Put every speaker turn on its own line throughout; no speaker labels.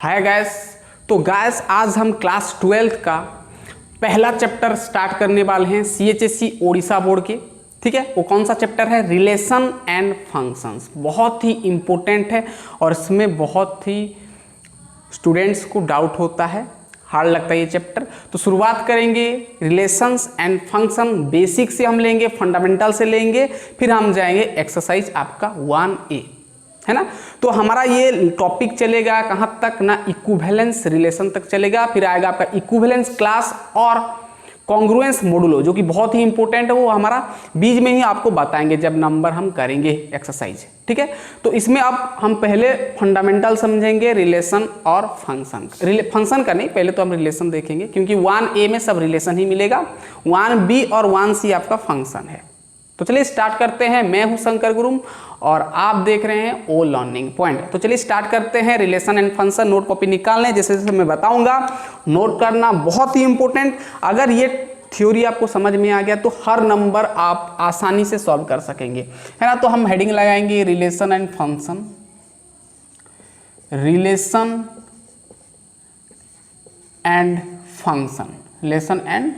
Hi guys. तो gas आज हम क्लास 12th का पहला चैप्टर स्टार्ट करने वाले हैं CHSE ओडिशा बोर्ड के। ठीक है, वो कौन सा चैप्टर है? Relation and functions. बहुत ही इम्पोर्टेंट है और इसमें बहुत ही स्टूडेंट्स को डाउट होता है, हार्ड लगता है ये चैप्टर। तो शुरुआत करेंगे रिलेशंस एंड फंक्शन, बेसिक से हम लेंगे, फंडामेंटल से लेंगे, फिर हम जाएंगे एक्सरसाइज आपका 1A, है ना। तो हमारा ये टॉपिक चलेगा कहाँ तक ना, इक्विवेलेंस रिलेशन तक चलेगा। फिर आएगा आपका इक्विवेलेंस क्लास और कॉन्ग्रुएंस मॉडुलो, जो कि बहुत ही इंपॉर्टेंट है, वो हमारा बीच में ही आपको बताएंगे जब नंबर हम करेंगे एक्सरसाइज। ठीक है, तो इसमें अब हम पहले फंडामेंटल समझेंगे रिलेशन और फंक्शन। फंक्शन का नहीं, पहले तो हम रिलेशन देखेंगे, क्योंकि 1A में सब रिलेशन ही मिलेगा, 1B और 1C आपका फंक्शन है। तो चलिए स्टार्ट करते हैं। मैं हूं शंकर गुरुम और आप देख रहे हैं ओ लर्निंग पॉइंट। तो चलिए स्टार्ट करते हैं relation and function. Note copy निकालने, जैसे जैसे मैं बताऊंगा नोट करना बहुत ही इंपॉर्टेंट। अगर ये थ्योरी आपको समझ में आ गया तो हर नंबर आप आसानी से सॉल्व कर सकेंगे, है ना। तो हम हेडिंग लगाएंगे relation and function, relation and function, relation and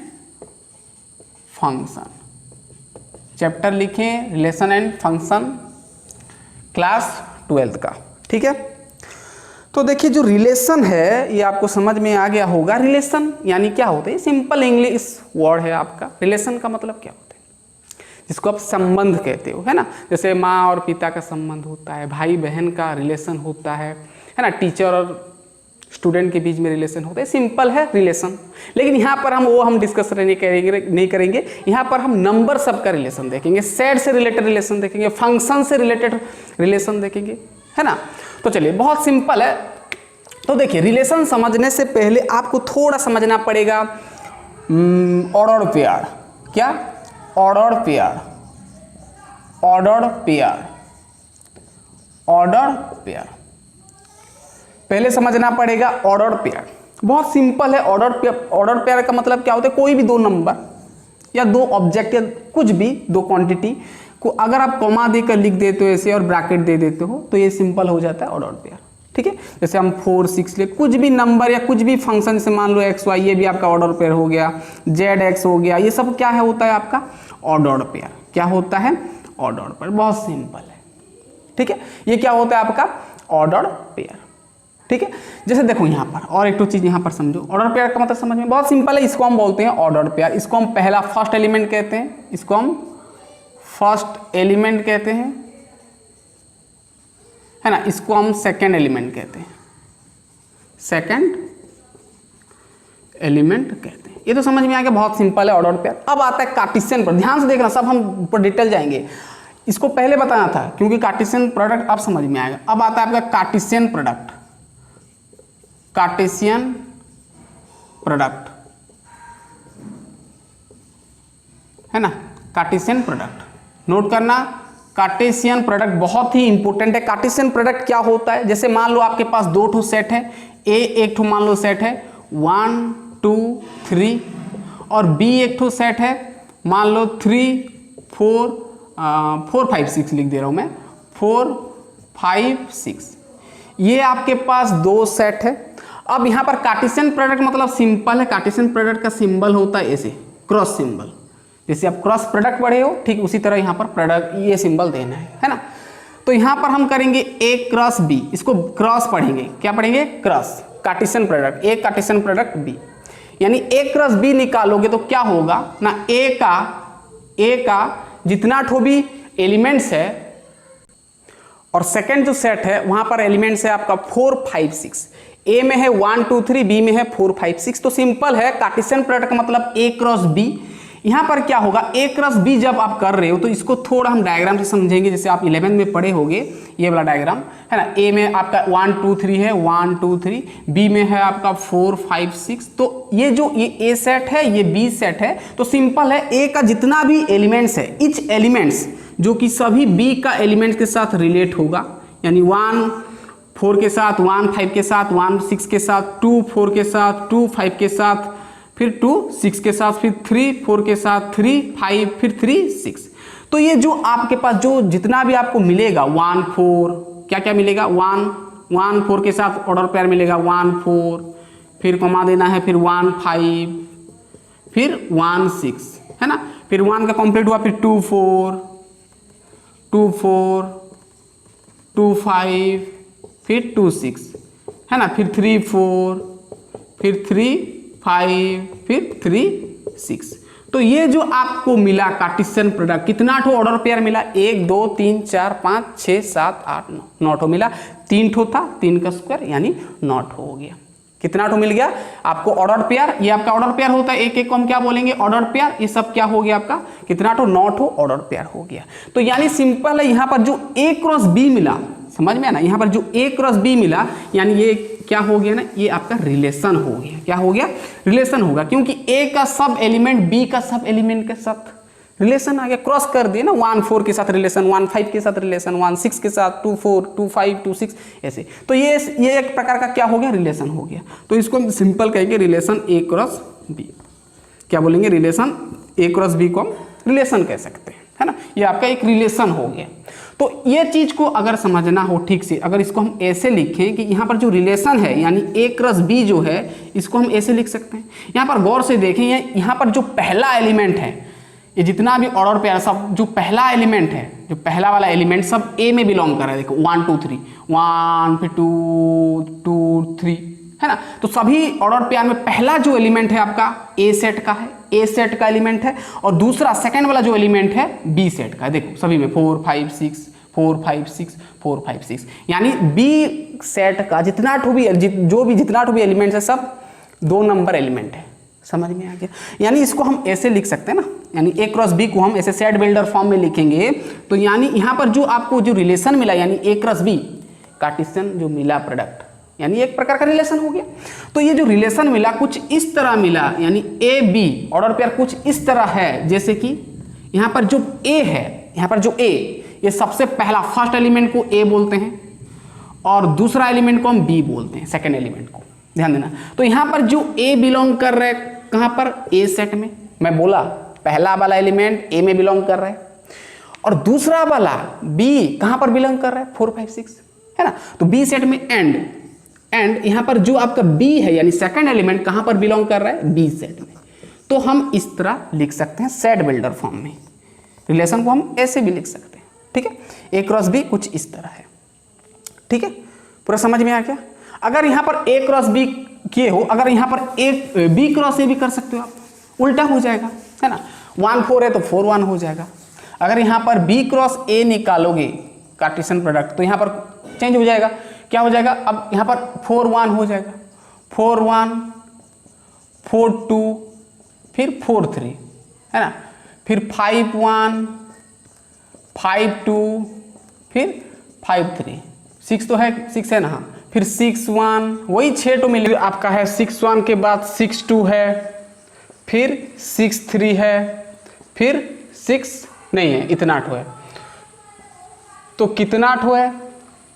function. Chapter लिखें relation and function, class 12th का। ठीक है, तो देखिए जो रिलेशन है ये आपको समझ में आ गया होगा। रिलेशन यानी क्या होता है? सिंपल इंग्लिश वर्ड है आपका। रिलेशन का मतलब क्या होता है? जिसको आप संबंध कहते हो, है ना। जैसे माँ और पिता का संबंध होता है, भाई बहन का रिलेशन होता है ना, टीचर और स्टूडेंट के बीच में रिलेशन होता है। सिंपल है रिलेशन। लेकिन यहाँ पर हम डिस्कस नहीं करेंगे। यहाँ पर हम नंबर सब का रिलेशन देखेंगे, सेट से रिलेटेड रिलेशन देखेंगे, फंक्शन से रिलेटेड रिलेशन देखेंगे, है ना। तो चलिए बहुत सिंपल है। तो देखिए रिलेशन समझने से पहले आपको थोड़ा समझना पड़ेगा ऑर्डर पेयर। क्या? Order pair, order pair, order pair पहले समझना पड़ेगा। ऑर्डर पेयर बहुत सिंपल है। ऑर्डर पेयर का मतलब क्या होता है? कोई भी दो नंबर या दो ऑब्जेक्ट या कुछ भी दो क्वांटिटी को अगर आप कॉमा देकर लिख देते हो ऐसे और ब्रैकेट दे देते हो तो ये सिंपल हो जाता है ऑर्डर पेयर। ठीक है, जैसे हम 4, 6 ले, कुछ भी नंबर या कुछ भी फंक्शन से मान लो x, y, ये भी आपका ऑर्डर पेयर हो गया, z, x हो गया, ये सब क्या है होता है आपका ऑर्डर पेयर। क्या होता है? Order pair. बहुत सिंपल है। ठीक है, ये क्या होता है आपका ऑर्डर पेयर। ठीक है, जैसे देखो यहाँ पर और एक तो चीज यहाँ पर समझो। ऑर्डर पेयर का मतलब समझ में बहुत सिंपल है। इसको हम बोलते हैं ऑर्डर पेयर। इसको हम पहला फर्स्ट एलिमेंट कहते हैं, इसको हम फर्स्ट एलिमेंट कहते हैं, है ना। इसको हम सेकंड एलिमेंट कहते हैं, सेकंड एलिमेंट कहते हैं। ये तो समझ में आ गया, बहुत सिंपल है ऑर्डर पेयर। अब आता है कार्टेशियन पर। ध्यान से देखना, सब हम ऊपर डिटेल जाएंगे। इसको पहले बताना था क्योंकि कार्टेशियन प्रोडक्ट अब समझ में आएगा। अब आता है आपका कार्टेशियन प्रोडक्ट, कार्टेशियन प्रोडक्ट, है ना। कार्टेशियन प्रोडक्ट नोट करना। कार्टेशियन प्रोडक्ट बहुत ही इंपॉर्टेंट है। कार्टेशियन प्रोडक्ट क्या होता है? जैसे मान लो आपके पास दो ठो सेट है, ए एक ठो मान लो सेट है 1, 2, 3 और बी एक ठो सेट है मान लो 3, 4, 5, 6 लिख दे रहा हूं मैं, 4, 5, 6। ये आपके पास दो सेट है। अब यहाँ पर कार्टेशियन प्रोडक्ट मतलब सिंपल है। कार्टेशियन प्रोडक्ट का सिंबल होता है ऐसे, क्रॉस सिंबल। जैसे आप क्रॉस प्रोडक्ट पढ़े हो, ठीक उसी तरह यहाँ पर प्रोडक्ट ये सिंबल देना है ना। तो यहाँ पर हम करेंगे ए क्रॉस बी, इसको क्रॉस पढ़ेंगे। क्या पढ़ेंगे? Cross. Cartesian product A, Cartesian product B, यानी ए क्रॉस बी निकालोगे तो क्या होगा ना, ए का जितना ठो भी एलिमेंट्स है और सेकेंड जो सेट है वहां पर एलिमेंट्स है आपका 4, 5, 6। ए में है 1, 2, 3, बी में है 4, 5, 6। तो सिंपल है, कार्टेशियन प्रोडक्ट का मतलब ए क्रॉस बी। यहां पर क्या होगा, ए क्रॉस बी जब आप कर रहे हो तो इसको थोड़ा हम डायग्राम से समझेंगे। जैसे आप 11 में पढ़े होंगे ये वाला डायग्राम, है ना। ए में आपका 1, 2, 3 है, 1, 2, 3, बी में है आपका 4, 5, 6। तो ये जो ये ए सेट है, ये बी सेट है। तो सिंपल है, ए का जितना भी एलिमेंट्स है, इच एलिमेंट्स जो कि सभी बी का एलिमेंट्स के साथ रिलेट होगा, यानी 1, 4 के साथ, 1, 5 के साथ, 1, 6 के साथ, 2, 4 के साथ, 2, 5 के साथ, फिर 2, 6 के साथ, फिर 3, 4 के साथ, 3, 5, फिर 3, 6। तो ये जो आपके पास जो जितना भी आपको मिलेगा 1, 4, क्या क्या मिलेगा 1, 1 4 के साथ ऑर्डर पेयर मिलेगा 1 4, फिर कमा देना है, फिर 1 5, फिर 1 6, है ना। फिर 1 का कंप्लीट हुआ, फिर 2 4 2 4 2 5, फिर 2 6, है ना। फिर 3 4, फिर 3 5, फिर 3 6। तो ये जो आपको मिला कार्टेशियन प्रोडक्ट, कितना ठो ऑर्डर पेयर मिला? 1 2 3 4 5 6 7 8 9, 9 ठो मिला। 3 ठो था, 3 का स्क्वायर यानी 9 ठो हो गया। कितना ठो मिल गया आपको ऑर्डर पेयर? ये आपका ऑर्डर पेयर होता है, एक एक को हम क्या बोलेंगे? Order pair. ये सब क्या हो गया आपका? कितना ठो? 9 ठो ऑर्डर पेयर हो गया। तो यानी सिंपल है, यहाँ पर जो A क्रॉस B मिला, समझ में आना, यहाँ पर जो A क्रॉस B मिला यानी ये क्या हो गया ना, ये आपका रिलेशन हो गया। क्या हो गया? रिलेशन होगा, क्योंकि A का सब एलिमेंट B का सब एलिमेंट के साथ रिलेशन आ गया। क्रॉस कर दिए ना, 1 4 के साथ रिलेशन, 1 5 के साथ रिलेशन, 1 6 के साथ, 2 4 2 5 2 6 ऐसे। तो ये एक प्रकार का क्या हो गया? रिलेशन हो गया। तो इसको हम सिंपल कहेंगे रिलेशन A क्रॉस B। क्या बोलेंगे? रिलेशन A क्रॉस B को हम रिलेशन कह सकते हैं, है ना। ये आपका एक रिलेशन हो गया। तो ये चीज को अगर समझना हो ठीक से, अगर इसको हम ऐसे लिखें कि यहाँ पर जो रिलेशन है यानी A क्रॉस B जो है, इसको हम ऐसे लिख सकते हैं। यहाँ पर गौर से देखें, यहाँ पर जो पहला एलिमेंट है, ये जितना भी ऑर्डर पेयर सब जो पहला एलिमेंट है, जो पहला वाला एलिमेंट सब A में बिलोंग कर रहा है। देखो 1 2 3, 1 फिर 2 2 3, है ना। तो सभी ऑर्डर पेयर में पहला जो एलिमेंट है आपका A सेट का है, A सेट का एलिमेंट है, और दूसरा सेकंड वाला जो एलिमेंट है B सेट का है। देखो सभी में 4 5 6 4 5 6 4 5 6, यानी B सेट का जितना ठो भी जितना ठो भी एलिमेंट है सब 2 नंबर एलिमेंट है। समझ में आ गया? यानी इसको हम ऐसे लिख सकते हैं ना, यानी A क्रॉस B को हम ऐसे सेट बिल्डर फॉर्म में लिखेंगे। तो यानी यहाँ पर जो आपको जो रिलेशन मिला यानी A क्रॉस B कार्टेशियन जो मिला प्रोडक्ट, यानी एक प्रकार का रिलेशन हो गया। तो ये जो रिलेशन मिला कुछ इस तरह मिला, यानी A B ऑर्डर पेयर कुछ इस तरह है, जैसे कि यहाँ पर जो A है, यहाँ पर जो A, ये सबसे पहला फर्स्ट एलिमेंट को A बोलते हैं और दूसरा एलिमेंट को हम B बोलते हैं, सेकेंड एलिमेंट को। ध्यान देना। तो यहाँ पर जो A बिलोंग कर रहा है कहाँ पर? A सेट में। मैं बोला पहला वाला एलिमेंट A में बिलोंग कर रहा है, और दूसरा वाला B कहाँ पर बिलोंग कर रहा है? 4 5 6, है ना। तो B सेट में एंड यहाँ पर जो आपका B है यानी सेकंड एलिमेंट कहाँ पर बिलोंग कर रहा है? B सेट में। तो हम इस तरह लिख सकते हैं सेट बिल्डर फॉर्म में। रिलेशन को हम ऐसे भी लिख सकते हैं, ठीक है। A क्रॉस B कुछ इस तरह है, ठीक है। पूरा समझ में आ गया? अगर यहाँ पर A क्रॉस B किए हो, अगर यहाँ पर B क्रॉस A भी कर सकते हो आप, उल्टा हो जाएगा, है ना। 1 4 है तो 4 1 हो जाएगा। अगर यहाँ पर B क्रॉस A निकालोगे कार्टेशियन प्रोडक्ट, तो यहाँ पर चेंज हो जाएगा। क्या हो जाएगा? अब यहाँ पर 4 1 हो जाएगा, 4 1 4 2 फिर 4 3, है ना। फिर 5 1 5 2 फिर 5 3, 6 तो है, 6 है ना, हाँ। फिर 6 1, वही 6 तो मिले आपका है। 6 1 के बाद 6 2 है, फिर 6 3 है, फिर 6 नहीं है, इतना ठो है। तो कितना ठो है?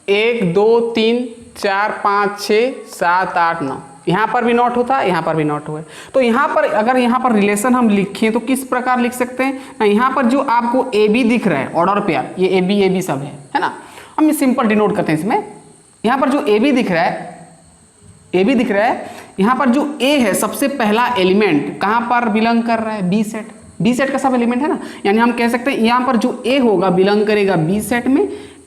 1 2 3 4 5 6 7 8 9, यहाँ पर भी नॉट होता है, यहाँ पर भी नॉट हुआ है। तो यहाँ पर अगर यहाँ पर रिलेशन हम लिखें तो किस प्रकार लिख सकते हैं? यहाँ पर जो आपको ए बी दिख रहा है ऑर्डर पेयर, ये ए बी सब है ना। हम सिंपल डिनोट करते हैं इसमें। यहाँ पर जो ए बी दिख रहा है, यहाँ पर जो ए है सबसे पहला एलिमेंट कहाँ पर बिलोंग कर रहा है? B set. बी सेट का सब एलिमेंट है ना, यानी हम कह सकते हैं यहाँ पर जो ए होगा बिलोंग करेगा बी सेट में,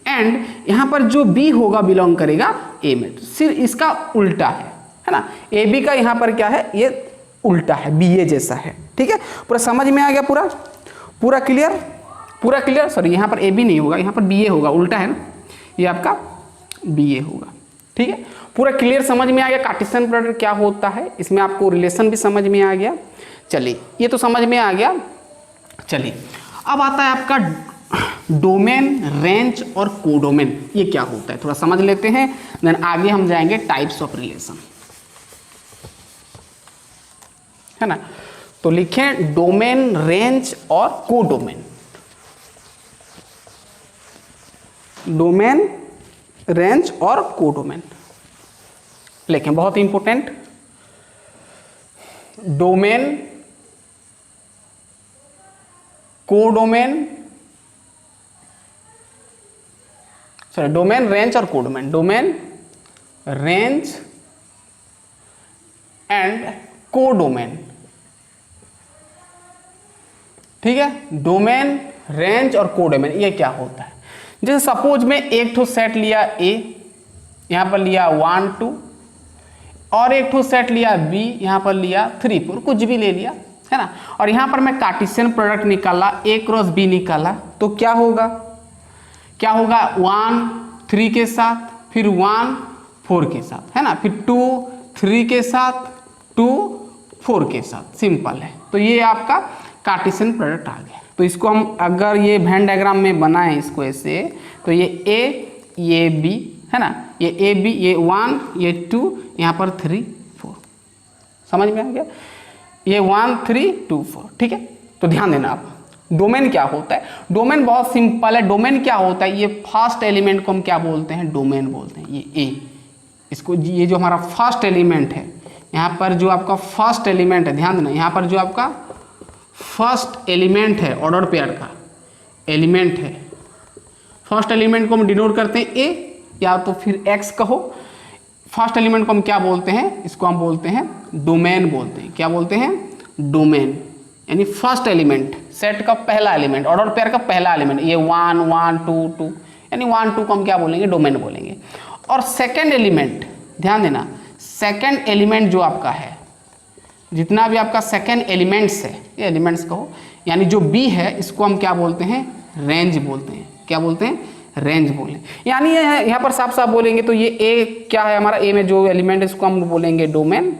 एंड यहाँ पर जो बी होगा बिलोंग करेगा ए में। सिर्फ इसका उल्टा है ना। ए बी का यहाँ पर क्या है? ये उल्टा है, बी ए जैसा है, ठीक है। पूरा समझ में आ गया? पूरा क्लियर। सॉरी, यहाँ पर ए बी नहीं होगा, यहाँ पर बी ए होगा, उल्टा है ना, ये आपका बी ए होगा, ठीक है। पूरा क्लियर समझ में आ गया कार्टेशियन प्रोडक्ट क्या होता है। इसमें आपको रिलेशन भी समझ में आ गया। चलिए, ये तो समझ में आ गया। चलिए, अब आता है आपका डोमेन, रेंज और कोडोमेन। ये क्या होता है थोड़ा समझ लेते हैं, देन आगे हम जाएंगे टाइप्स ऑफ रिलेशन, है ना। तो लिखें डोमेन, रेंज और कोडोमेन। डोमेन, रेंज और कोडोमेन लिखें, बहुत important. Domain, codomain, sorry, domain, range और codomain. Domain, range and codomain. ठीक है, डोमेन, रेंज और कोडोमेन ये क्या होता है? जैसे सपोज में एक ठो सेट लिया ए, यहां पर लिया 1 2, और एक ठो सेट लिया बी, यहां पर लिया 3 4, कुछ भी ले लिया है ना, और यहां पर मैं कार्टेशियन प्रोडक्ट निकाला, ए क्रॉस बी निकाला, तो क्या होगा? 1 3 के साथ, फिर 1 4 के साथ, है ना, फिर 2 3 के साथ, 2 4 के साथ, सिंपल है। तो ये आपका कार्टेशियन प्रोडक्ट आ गया। तो इसको हम अगर ये वेन डायग्राम में बनाएं इसको ऐसे, तो ये ए, ये बी, है ना, ये ए बी, ये 1, ये 2, यहाँ पर 3 4, समझ में आ गया? ये 1 3 2 4, ठीक है। तो ध्यान देना आप, डोमेन क्या होता है? डोमेन बहुत सिंपल है। डोमेन क्या होता है? ये फर्स्ट एलिमेंट को हम क्या बोलते हैं? डोमेन बोलते हैं। ये ए, इसको, ये जो हमारा फर्स्ट एलिमेंट है, यहाँ पर जो आपका फर्स्ट एलिमेंट है, ध्यान देना, यहाँ पर जो आपका फर्स्ट एलिमेंट है, ऑर्डर पेयर का एलिमेंट है, फर्स्ट एलिमेंट को हम डिनोट करते हैं ए, या तो फिर एक्स कहो। फर्स्ट एलिमेंट को हम क्या बोलते हैं? इसको हम बोलते हैं डोमेन बोलते हैं। क्या बोलते हैं? डोमेन, यानी फर्स्ट एलिमेंट, सेट का पहला एलिमेंट, ऑर्डर पेयर का पहला एलिमेंट। ये 1 1 2 2, यानी 1 2 को हम क्या बोलेंगे? डोमेन बोलेंगे। और सेकेंड एलिमेंट, ध्यान देना, सेकेंड एलिमेंट जो आपका है, जितना भी आपका सेकेंड एलिमेंट्स है, ये एलिमेंट्स कहो, यानी जो बी है, इसको हम क्या बोलते हैं? रेंज बोलते हैं। क्या बोलते हैं? रेंज बोलें। यानी ये है, यहाँ पर साफ साफ बोलेंगे तो ये ए क्या है हमारा? ए में जो एलिमेंट है इसको हम बोलेंगे डोमेन,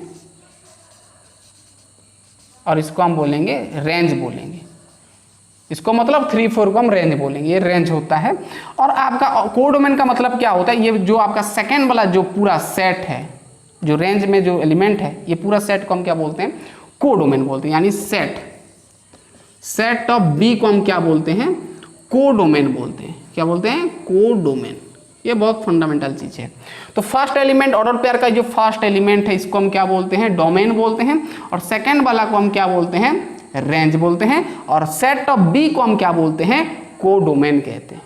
और इसको हम बोलेंगे रेंज बोलेंगे। इसको मतलब 3 4 को हम रेंज बोलेंगे, ये रेंज होता है। और आपका कोडोमेन का मतलब क्या होता है? ये जो आपका सेकेंड वाला जो पूरा सेट है, जो रेंज में जो एलिमेंट है, ये पूरा सेट को हम क्या बोलते हैं? कोडोमेन बोलते हैं। यानी सेट ऑफ बी को हम क्या बोलते हैं? कोडोमेन बोलते हैं। क्या बोलते हैं? कोडोमेन। ये बहुत फंडामेंटल चीज है। तो फर्स्ट एलिमेंट, ऑर्डर पेयर का जो फर्स्ट एलिमेंट है, इसको हम क्या बोलते हैं? डोमेन बोलते हैं। और सेकेंड वाला को हम क्या बोलते हैं? रेंज बोलते हैं। और सेट ऑफ बी को हम क्या बोलते हैं? कोडोमेन कहते हैं।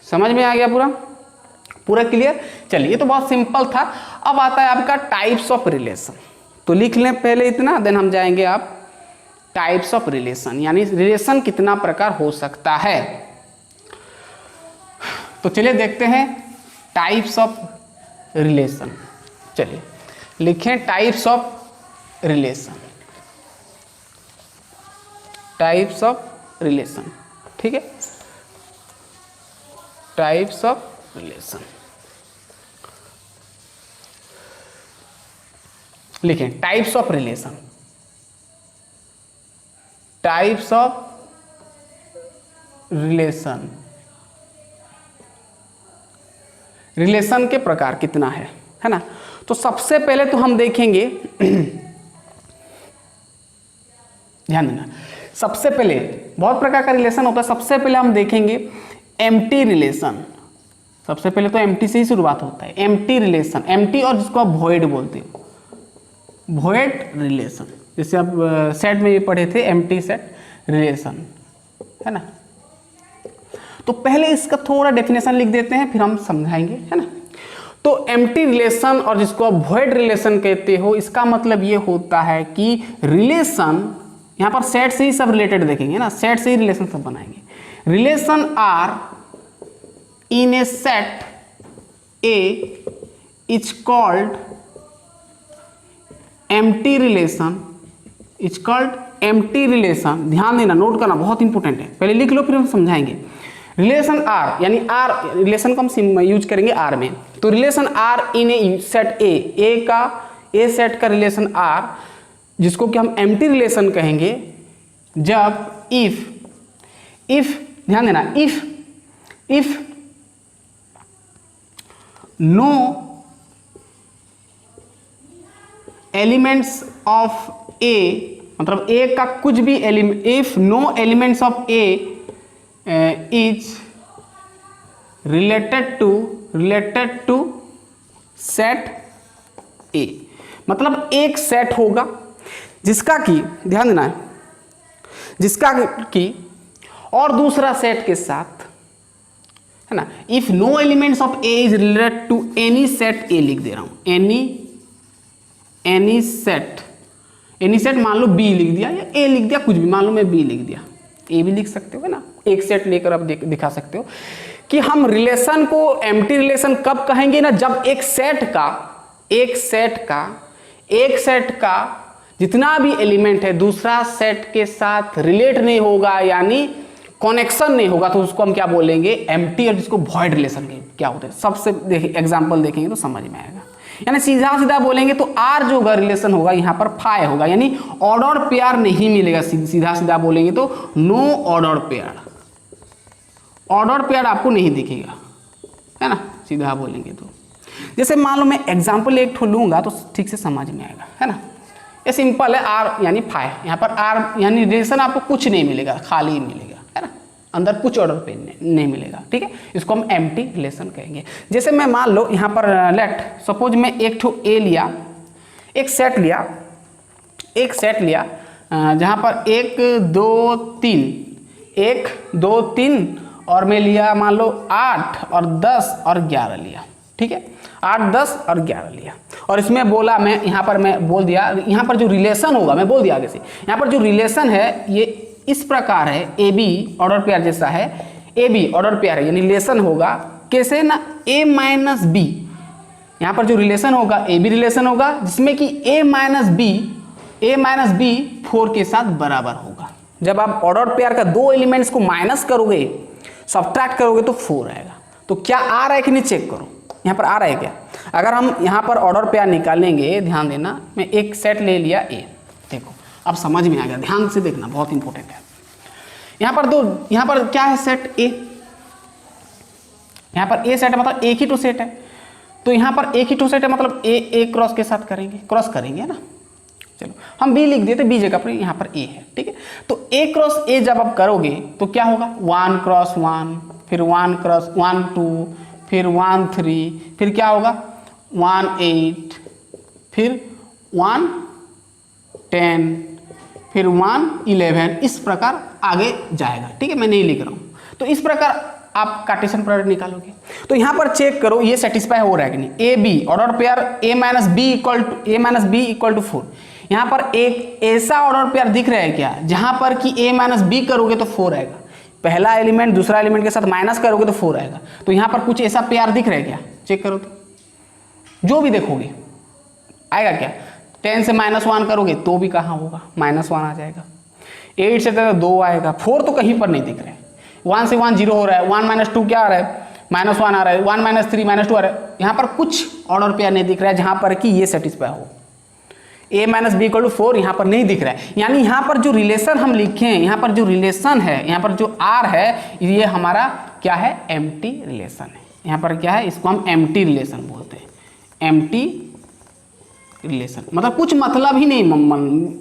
समझ में आ गया पूरा? पूरा क्लियर? चलिए, ये तो बहुत सिंपल था। अब आता है आपका टाइप्स ऑफ रिलेशन। तो लिख लें पहले इतना, देन हम जाएंगे आप टाइप्स ऑफ रिलेशन, यानी रिलेशन कितना प्रकार हो सकता है। तो चलिए देखते हैं टाइप्स ऑफ रिलेशन। चलिए लिखें types of relation, types of relation, ठीक है, टाइप्स ऑफ रिलेशन लिखें। Types of relation, types of relation, relation के प्रकार कितना है ना। तो सबसे पहले तो हम देखेंगे ध्यान देना, सबसे पहले बहुत प्रकार का रिलेशन होता है। सबसे पहले हम देखेंगे एम्प्टी रिलेशन। सबसे पहले तो एम्प्टी से ही शुरुआत होता है। एम्प्टी रिलेशन, एम्प्टी और जिसको आप वॉइड बोलते हो, वॉइड रिलेशन। जैसे आप सेट में ये पढ़े थे एम्प्टी सेट रिलेशन, है ना। तो पहले इसका थोड़ा डेफिनेशन लिख देते हैं, फिर हम समझाएंगे, है ना। तो एम्प्टी रिलेशन और जिसको आप वॉइड रिलेशन कहते हो, इसका मतलब ये होता है कि रिलेशन, यहाँ पर सेट से ही सब रिलेटेड देखेंगे ना, सेट से ही रिलेशन सब बनाएंगे। Relation R in a set A is called empty relation, is called empty relation. ध्यान देना, नोट करना, बहुत इंपॉर्टेंट है। पहले लिख लो फिर हम समझाएंगे। रिलेशन आर, यानी आर रिलेशन को हम यूज करेंगे आर में। तो relation R in a set A का, ए सेट का रिलेशन आर, जिसको कि हम एम्प्टी रिलेशन कहेंगे जब इफ ध्यान देना, if no elements of A, मतलब ए का कुछ भी element, if no elements of A is related to set A, मतलब एक सेट होगा जिसका कि, ध्यान देना, जिसका कि और दूसरा सेट के साथ है ना। If no elements of A is related to any set A लिख दे रहा हूं, एनी सेट मान लो बी लिख दिया या ए लिख दिया, कुछ भी मान लो मैं बी लिख दिया, ए भी लिख सकते हो ना, एक सेट लेकर आप दिखा सकते हो कि हम रिलेशन को एम्प्टी रिलेशन कब कहेंगे ना, जब एक सेट का जितना भी एलिमेंट है दूसरा सेट के साथ रिलेट नहीं होगा, यानी कनेक्शन नहीं होगा, तो उसको हम क्या बोलेंगे, एम्प्टी, और जिसको वॉइड रिलेशन क्या होता है। सबसे एग्जांपल देखेंगे तो समझ में आएगा। यानी सीधा बोलेंगे तो आर जो होगा रिलेशन होगा यहाँ पर फाई होगा, यानी ऑर्डर पेयर नहीं मिलेगा। सीधा बोलेंगे तो नो ऑर्डर पेयर आपको नहीं दिखेगा, है ना, सीधा बोलेंगे तो। जैसे मान लो मैं एग्जाम्पल एक ठो लूंगा तो ठीक से समझ में आएगा, है ना। ये सिंपल है, आर यानी फाई, यहाँ पर आर यानी रिलेशन आपको कुछ नहीं मिलेगा, खाली मिलेगा, है ना, अंदर कुछ ऑर्डर पे नहीं मिलेगा, ठीक है। इसको हम एम्प्टी रिलेशन कहेंगे। जैसे मैं मान लो यहाँ पर लेट सपोज मैं एक ठो ए लिया, एक सेट लिया जहाँ पर 1 2 3 और मैं लिया मान लो 8 और 10 और 11 लिया, ठीक है, 8 10 और 11 लिया, और इसमें बोला मैं यहाँ पर मैं बोल दिया, यहाँ पर जो रिलेशन होगा मैं बोल दिया आगे से, यहाँ पर जो रिलेशन है ये इस प्रकार है, ए बी ऑर्डर पेयर जैसा है, ए बी ऑर्डर पेयर है, यानी रिलेशन होगा कैसे ना, ए माइनस बी, यहाँ पर जो रिलेशन होगा ए बी रिलेशन होगा, जिसमें कि ए माइनस बी 4 के साथ बराबर होगा। जब आप ऑर्डर पेयर का दो एलिमेंट्स को माइनस करोगे, सब्ट्रैक्ट करोगे तो 4 आएगा। तो क्या आ रहा है कि नहीं चेक करो, यहाँ पर आ रहा है क्या। अगर हम यहाँ पर ऑर्डर पेयर निकालेंगे, ध्यान देना, मैं एक सेट ले लिया ए, देखो अब समझ में आ गया, ध्यान से देखना, बहुत इंपॉर्टेंट है। यहाँ पर क्या है, सेट ए, यहाँ पर ए सेट है, मतलब एक ही टू सेट है, तो यहाँ पर एक ही टू सेट है, मतलब ए क्रॉस के साथ क्रॉस करेंगे ना। चलो हम बी लिख देते, बी जगह पर यहाँ पर ए है, ठीक है। तो ए क्रॉस ए जब आप करोगे तो क्या होगा, 1 क्रॉस 1, फिर 1 क्रॉस 1 2, फिर 1 3, फिर क्या होगा 1 8, फिर 1 10, फिर 1 11, इस प्रकार आगे जाएगा, ठीक है। मैं नहीं लिख रहा हूँ, तो इस प्रकार आप कार्टेशियन प्रोडक्ट निकालोगे। तो यहाँ पर चेक करो ये सेटिस्फाई हो रहा है कि नहीं, A B order pair A minus B equal to 4, यहाँ पर एक ऐसा ऑर्डर पेयर दिख रहा है क्या, जहाँ पर कि ए माइनस बी करोगे तो 4 आएगा, पहला एलिमेंट दूसरा एलिमेंट के साथ माइनस करोगे तो 4 आएगा। तो यहाँ पर कुछ ऐसा पेयर दिख रहा है क्या, चेक करो तो, जो भी देखोगे आएगा क्या। 10 से -1 करोगे तो भी कहाँ होगा, -1 आ जाएगा। 8 से 2 आएगा, 4 तो कहीं पर नहीं दिख रहा है। 1 से 1 0 हो रहा है, 1 - 2 क्या आ रहा है, -1 आ रहा है, 1 - 3 -2 आ रहा है। यहाँ पर कुछ ऑर्डर पेयर नहीं दिख रहा है जहाँ पर कि ये सेटिस्फाई हो, a minus B equal to 4 यहाँ पर नहीं दिख रहा है। यानी यहाँ पर जो रिलेशन हम लिखे हैं, यहाँ पर जो रिलेशन है, यहाँ पर जो r है, ये हमारा क्या है, एम्प्टी रिलेशन है। यहाँ पर क्या है, इसको हम एम्प्टी रिलेशन बोलते हैं, एम्प्टी रिलेशन, मतलब कुछ मतलब ही नहीं,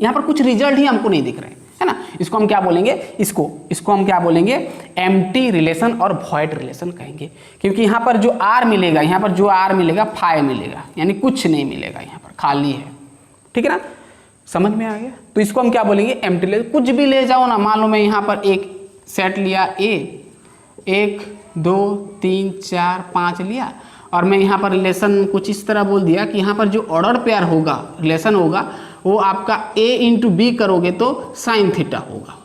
यहाँ पर कुछ रिजल्ट ही हमको नहीं दिख रहे है ना। इसको हम क्या बोलेंगे, इसको हम क्या बोलेंगे, एम्प्टी रिलेशन और वॉइड रिलेशन कहेंगे, क्योंकि यहाँ पर जो r मिलेगा, यहाँ पर जो r मिलेगा फाई मिलेगा, यानी कुछ नहीं मिलेगा, यहाँ पर खाली है, ठीक है ना, समझ में आ गया। तो इसको हम क्या बोलेंगे, एम्प्टी रिलेशन। कुछ भी ले जाओ ना, मान लो मैं यहाँ पर एक सेट लिया ए, 1 2 3 4 5 लिया, और मैं यहाँ पर रिलेशन कुछ इस तरह बोल दिया कि यहाँ पर जो ऑर्डर पेयर होगा, रिलेशन होगा, वो आपका a इंटू बी करोगे तो साइन थीटा होगा।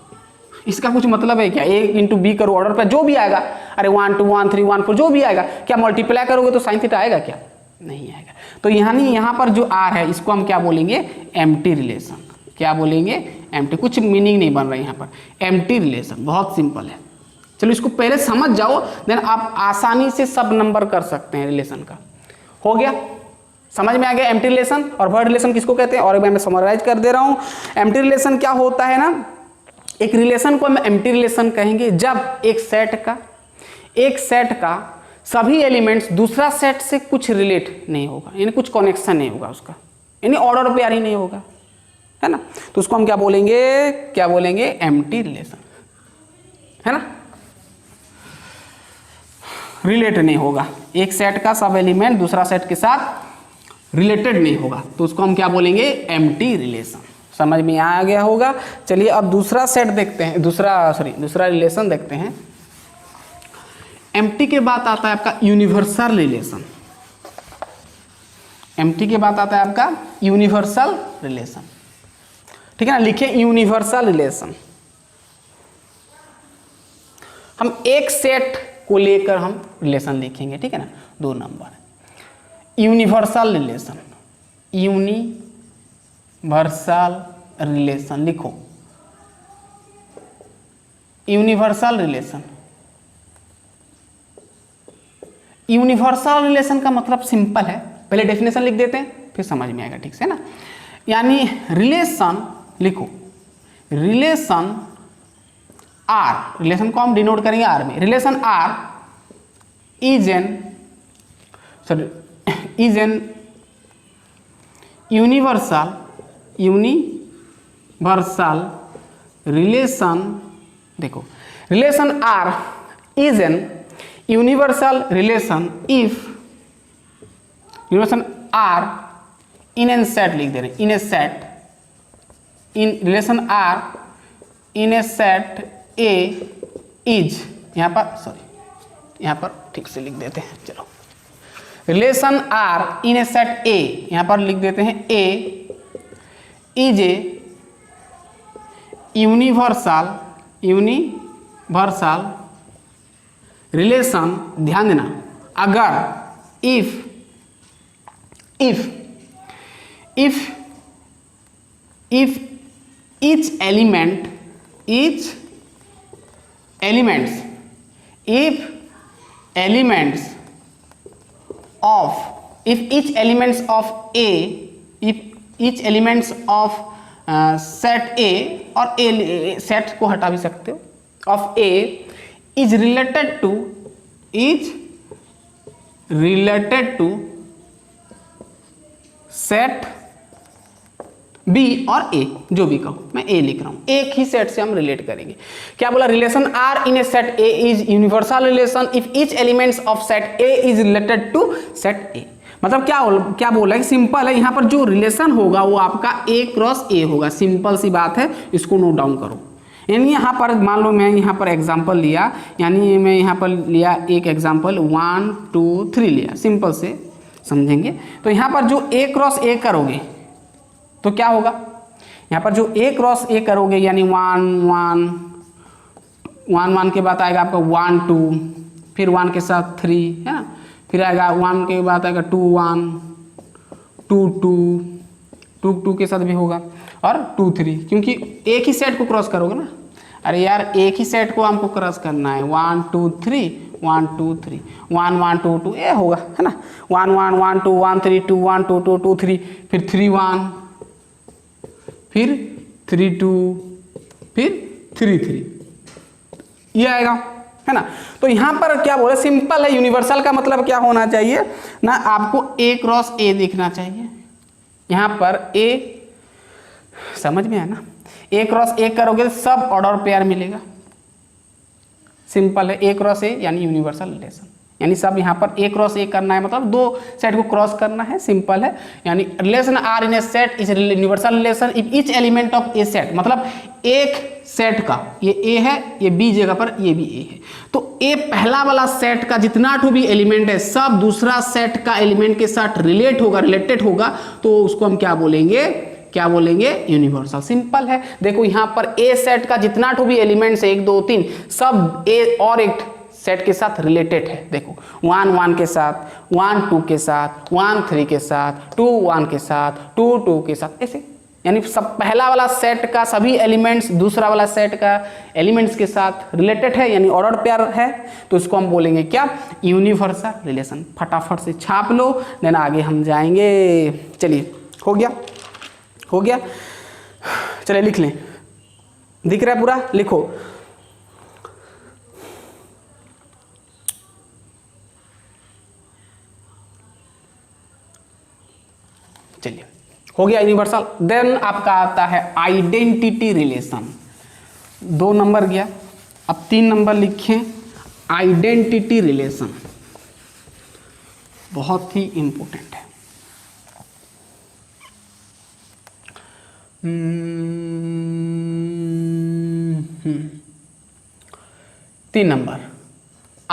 इसका कुछ मतलब है क्या, a इंटू बी करो ऑर्डर पेयर जो भी आएगा, अरे 1 2 1 3 1 4 जो भी आएगा, क्या मल्टीप्लाई करोगे तो साइन थीटा आएगा क्या, नहीं आएगा। तो यहाँ पर जो r है, इसको हम क्या बोलेंगे, एम्प्टी रिलेशन। क्या बोलेंगे, एम्प्टी, कुछ मीनिंग नहीं बन रहा है यहाँ पर, एम्प्टी रिलेशन, बहुत सिंपल है। चलो इसको पहले समझ जाओ, देन आप आसानी से सब नंबर कर सकते हैं रिलेशन का। हो गया, समझ में आ गया एम्प्टी रिलेशन और वॉइड रिलेशन किसको कहते हैं। और एक बार मैं समराइज कर दे रहा हूँ। एम्प्टी रिलेशन क्या होता है ना, एक रिलेशन को हम एम्प्टी रिलेशन कहेंगे जब एक सेट का सभी एलिमेंट्स दूसरा सेट से कुछ रिलेट नहीं होगा, यानी कुछ कनेक्शन नहीं होगा उसका, यानी ऑर्डर पेयर ही नहीं होगा, है ना। तो उसको हम क्या बोलेंगे, एम्प्टी रिलेशन, है ना। रिलेट नहीं होगा, एक सेट का सब एलिमेंट दूसरा सेट के साथ रिलेटेड नहीं होगा, तो उसको हम क्या बोलेंगे, एम्प्टी रिलेशन। समझ में आ गया होगा। चलिए अब दूसरा सेट देखते हैं, दूसरा रिलेशन देखते हैं। एम्प्टी के बाद आता है आपका यूनिवर्सल रिलेशन। एम्प्टी के बाद आता है आपका यूनिवर्सल रिलेशन, ठीक है ना। लिखिए यूनिवर्सल रिलेशन। हम एक सेट को लेकर हम रिलेशन लिखेंगे, ठीक है ना। 2 number universal relation, universal relation लिखो। यूनिवर्सल रिलेशन, यूनिवर्सल रिलेशन का मतलब सिंपल है, पहले डेफिनेशन लिख देते हैं फिर समझ में आएगा, ठीक से ना। यानी रिलेशन लिखो, रिलेशन आर, रिलेशन को हम डिनोट करेंगे आर में। Relation R is an universal relation. देखो relation R is an universal relation if relation R in an set, लिख दे रहे in a set, in relation R in a set A is, यहाँ पर sorry यहाँ पर ठीक से लिख देते हैं, चलो relation R in a set A, यहाँ पर लिख देते हैं A is a universal relation. ध्यान देना, अगर if each elements of set A, और A सेट को हटा भी सकते हो, of A is related to set B और A, जो भी कहो, मैं A लिख रहा हूं, एक ही सेट से हम रिलेट करेंगे। क्या बोला, relation R in a set A is universal relation if each elements of set A is related to set A। मतलब क्या बोला है, सिंपल है, यहाँ पर जो रिलेशन होगा वो आपका A क्रॉस A होगा, सिंपल सी बात है, इसको नोट डाउन करो। यानी यहाँ पर मान लो मैं यहाँ पर एग्जाम्पल लिया, यानी मैं यहाँ पर लिया एक एग्जाम्पल 1 2 3 लिया, सिंपल से समझेंगे। तो यहाँ पर जो A क्रॉस A करोगे तो क्या होगा, यहाँ पर जो A क्रॉस A करोगे यानी 1 1 के बाद आएगा आपका 1 2, फिर 1 के साथ 3 है ना, फिर आएगा 1 के बाद आएगा 2 1 2 2 2 के साथ भी होगा, और 2 3, क्योंकि एक ही सेट को क्रॉस करोगे ना। अरे यार एक ही सेट को हमको क्रॉस करना है, 1 2 3 1 2 3 1 1 2 2 ये होगा, है ना। 1 1 1 2 1 3 2 1 2 2 2 3, फिर 3 1, फिर 3 2, फिर 3 3, ये आएगा, है ना। तो यहाँ पर क्या बोले, सिंपल है, यूनिवर्सल का मतलब क्या होना चाहिए ना, आपको A क्रॉस A दिखना चाहिए। यहाँ पर A समझ में है ना, A क्रॉस A करोगे तो सब ऑर्डर पेयर मिलेगा, सिंपल है। A क्रॉस A यानी यूनिवर्सल रिलेशन, यानी सब यहाँ पर A क्रॉस A करना है, मतलब दो सेट को क्रॉस करना है, सिंपल है। यानी relation R in a set is universal relation if each element of a set, मतलब एक सेट का, ये A है, ये B जगह पर ये भी A है, तो A पहला वाला सेट का जितना ठो भी एलिमेंट है सब दूसरा सेट का एलिमेंट के साथ रिलेटेड होगा, तो उसको हम क्या बोलेंगे यूनिवर्सल। सिंपल है। देखो यहाँ पर A सेट का जितना ठो भी एलिमेंट्स है 1 2 3 सब A और एक सेट के साथ रिलेटेड है। देखो 1 1 के साथ, 1 2 के साथ, 1 3 के साथ, 2 1 के साथ, 2 2 के साथ, ऐसे। यानी सब पहला वाला सेट का सभी एलिमेंट्स दूसरा वाला सेट का एलिमेंट्स के साथ रिलेटेड है, यानी ऑर्डर पेयर है, तो इसको हम बोलेंगे क्या, यूनिवर्सल रिलेशन। फटाफट से छाप लो, देन आगे हम जाएंगे। चलिए हो गया, चलिए लिख लें, दिख रहा है पूरा, लिखो। चलिए हो गया यूनिवर्सल। देन आपका आता है आइडेंटिटी रिलेशन, 2 नंबर गया, अब 3 नंबर लिखें। आइडेंटिटी रिलेशन बहुत ही इंपॉर्टेंट है। 3 number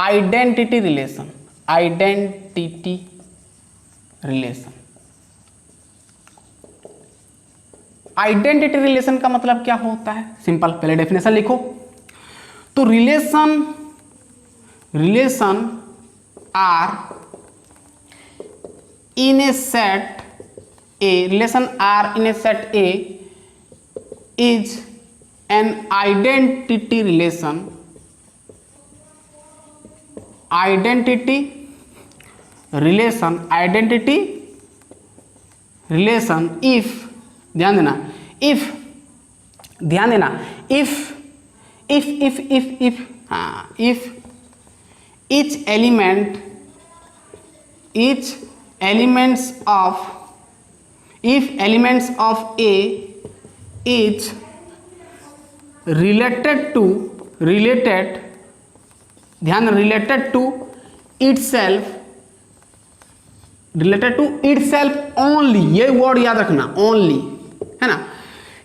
identity relation, identity relation. Identity relation का मतलब क्या होता है? सिंपल, पहले डेफिनेशन लिखो। तो relation R in a set A, relation R in a set A is an identity relation, identity relation if, ध्यान देना, if each elements of A is related to itself only, ये word याद रखना, only, है ना।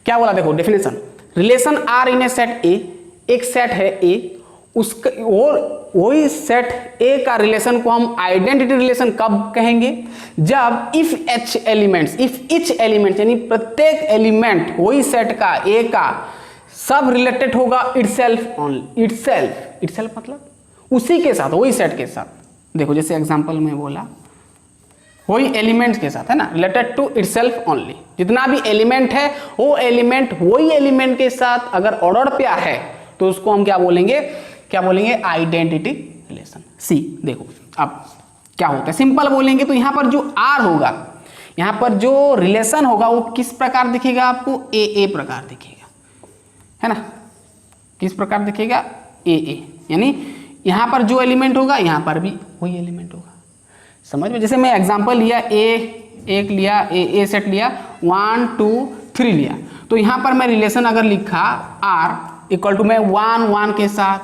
क्या बोला देखो definition, relation R in a set A, एक सेट है ए, उसका और वही सेट ए का रिलेशन को हम आइडेंटिटी रिलेशन कब कहेंगे? जब इफ इच एलिमेंट यानी प्रत्येक एलिमेंट वही सेट का ए का सब रिलेटेड होगा इटसेल्फ ओनली, इटसेल्फ मतलब उसी के साथ, वही सेट के साथ। देखो जैसे एग्जांपल में बोला, वही एलिमेंट्स के साथ, है ना, रिलेटेड टू इटसेल्फ ओनली, जितना भी एलिमेंट है वो एलिमेंट वही एलिमेंट के साथ अगर ऑर्डर पे है तो उसको हम क्या बोलेंगे आइडेंटिटी रिलेशन। सी देखो अब क्या होता है, सिंपल बोलेंगे तो यहाँ पर जो आर होगा, यहाँ पर जो रिलेशन होगा वो किस प्रकार दिखेगा आपको? ए प्रकार दिखेगा, है ना। किस प्रकार दिखेगा? ए, यानी यहाँ पर जो एलिमेंट होगा यहाँ पर भी वही एलिमेंट होगा। समझ में? जैसे मैं एग्जांपल लिया, एक लिया, ए सेट लिया, 1 2 3 लिया, तो यहाँ पर मैं रिलेशन अगर लिखा आर इक्वल टू मैं 1 1 के साथ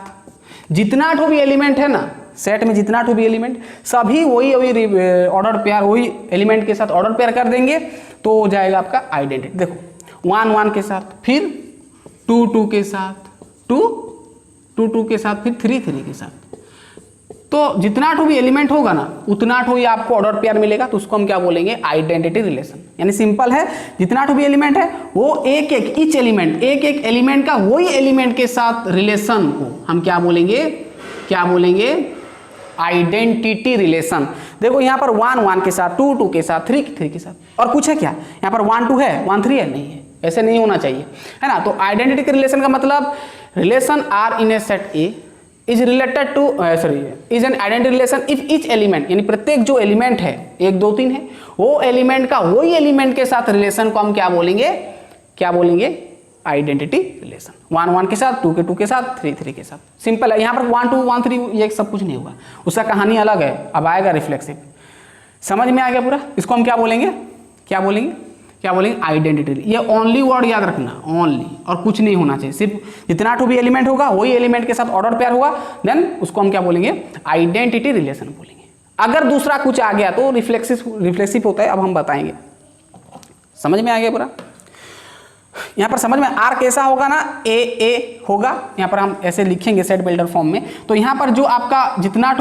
जितना ठो भी एलिमेंट है ना सेट में, जितना ठो भी एलिमेंट सभी वही ऑर्डर पेयर, वही एलिमेंट के साथ ऑर्डर पेयर कर देंगे तो हो जाएगा आपका आइडेंटिटी। देखो 1 1 के साथ, फिर 2 2 के साथ, 2 2 के साथ, फिर 3 3 के साथ, तो जितना ठो भी एलिमेंट होगा ना उतना ठो ही आपको ऑर्डर पेयर मिलेगा, तो उसको हम क्या बोलेंगे? Identity relation. यानी सिंपल है, जितना ठो भी एलिमेंट है वो एक एलिमेंट का वही एलिमेंट के साथ रिलेशन को हम क्या बोलेंगे? Identity relation. देखो यहाँ पर 1 1 के साथ, 2 2 के साथ, 3 3 के साथ, और कुछ है क्या? यहाँ पर 1 2 है, 1 3 है, नहीं है, ऐसे नहीं होना चाहिए, है ना। तो आइडेंटिटी के रिलेशन का मतलब relation R in a set A is related to is an identity relation if each element, यानी प्रत्येक जो एलिमेंट है 1 2 3 है, वो एलिमेंट का वही एलिमेंट के साथ रिलेशन को हम क्या बोलेंगे? Identity relation. 1 1 के साथ, 2 के साथ, 3 3 के साथ। सिंपल है। यहाँ पर 1 2 1 3 ये सब कुछ नहीं होगा, उसका कहानी अलग है, अब आएगा रिफ्लेक्सिव। समझ में आ गया पूरा? इसको हम क्या बोलेंगे? आइडेंटिटी। ये ओनली वर्ड याद रखना, ओनली, और कुछ नहीं होना चाहिए, सिर्फ जितना ठो भी एलिमेंट होगा वही एलिमेंट के साथ ऑर्डर पेयर होगा, देन उसको हम क्या बोलेंगे? आइडेंटिटी रिलेशन बोलेंगे। अगर दूसरा कुछ आ गया तो रिफ्लेक्सिव होता है, अब हम बताएंगे। समझ में आ गया पूरा? यहाँ पर समझ में आर कैसा होगा ना, ए होगा, यहाँ पर हम ऐसे लिखेंगे सेट बिल्डर फॉर्म में। तो यहाँ पर जो आपका जितना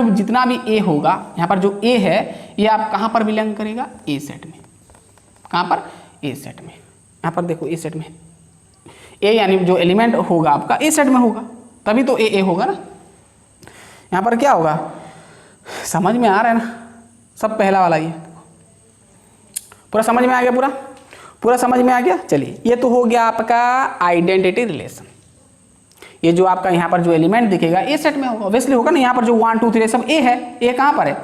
भी ए होगा, यहाँ पर जो ए है ये आप कहाँ पर बिलोंग करेगा? ए सेट में। कहाँ पर? ए सेट में। यहाँ पर देखो ए सेट में ए, यानी जो एलिमेंट होगा आपका ए सेट में होगा, तभी तो ए होगा ना। यहाँ पर क्या होगा? समझ में आ रहा है ना? सब पहला वाला ही है, पूरा समझ में आ गया? पूरा समझ में आ गया? चलिए, ये तो हो गया आपका आइडेंटिटी रिलेशन। ये जो आपका यहाँ पर जो एलिमेंट दिखेगा ए सेट में होगा, ऑब्वियसली होगा ना। यहाँ पर जो 1 2 3 सब ए है, ए कहाँ पर है?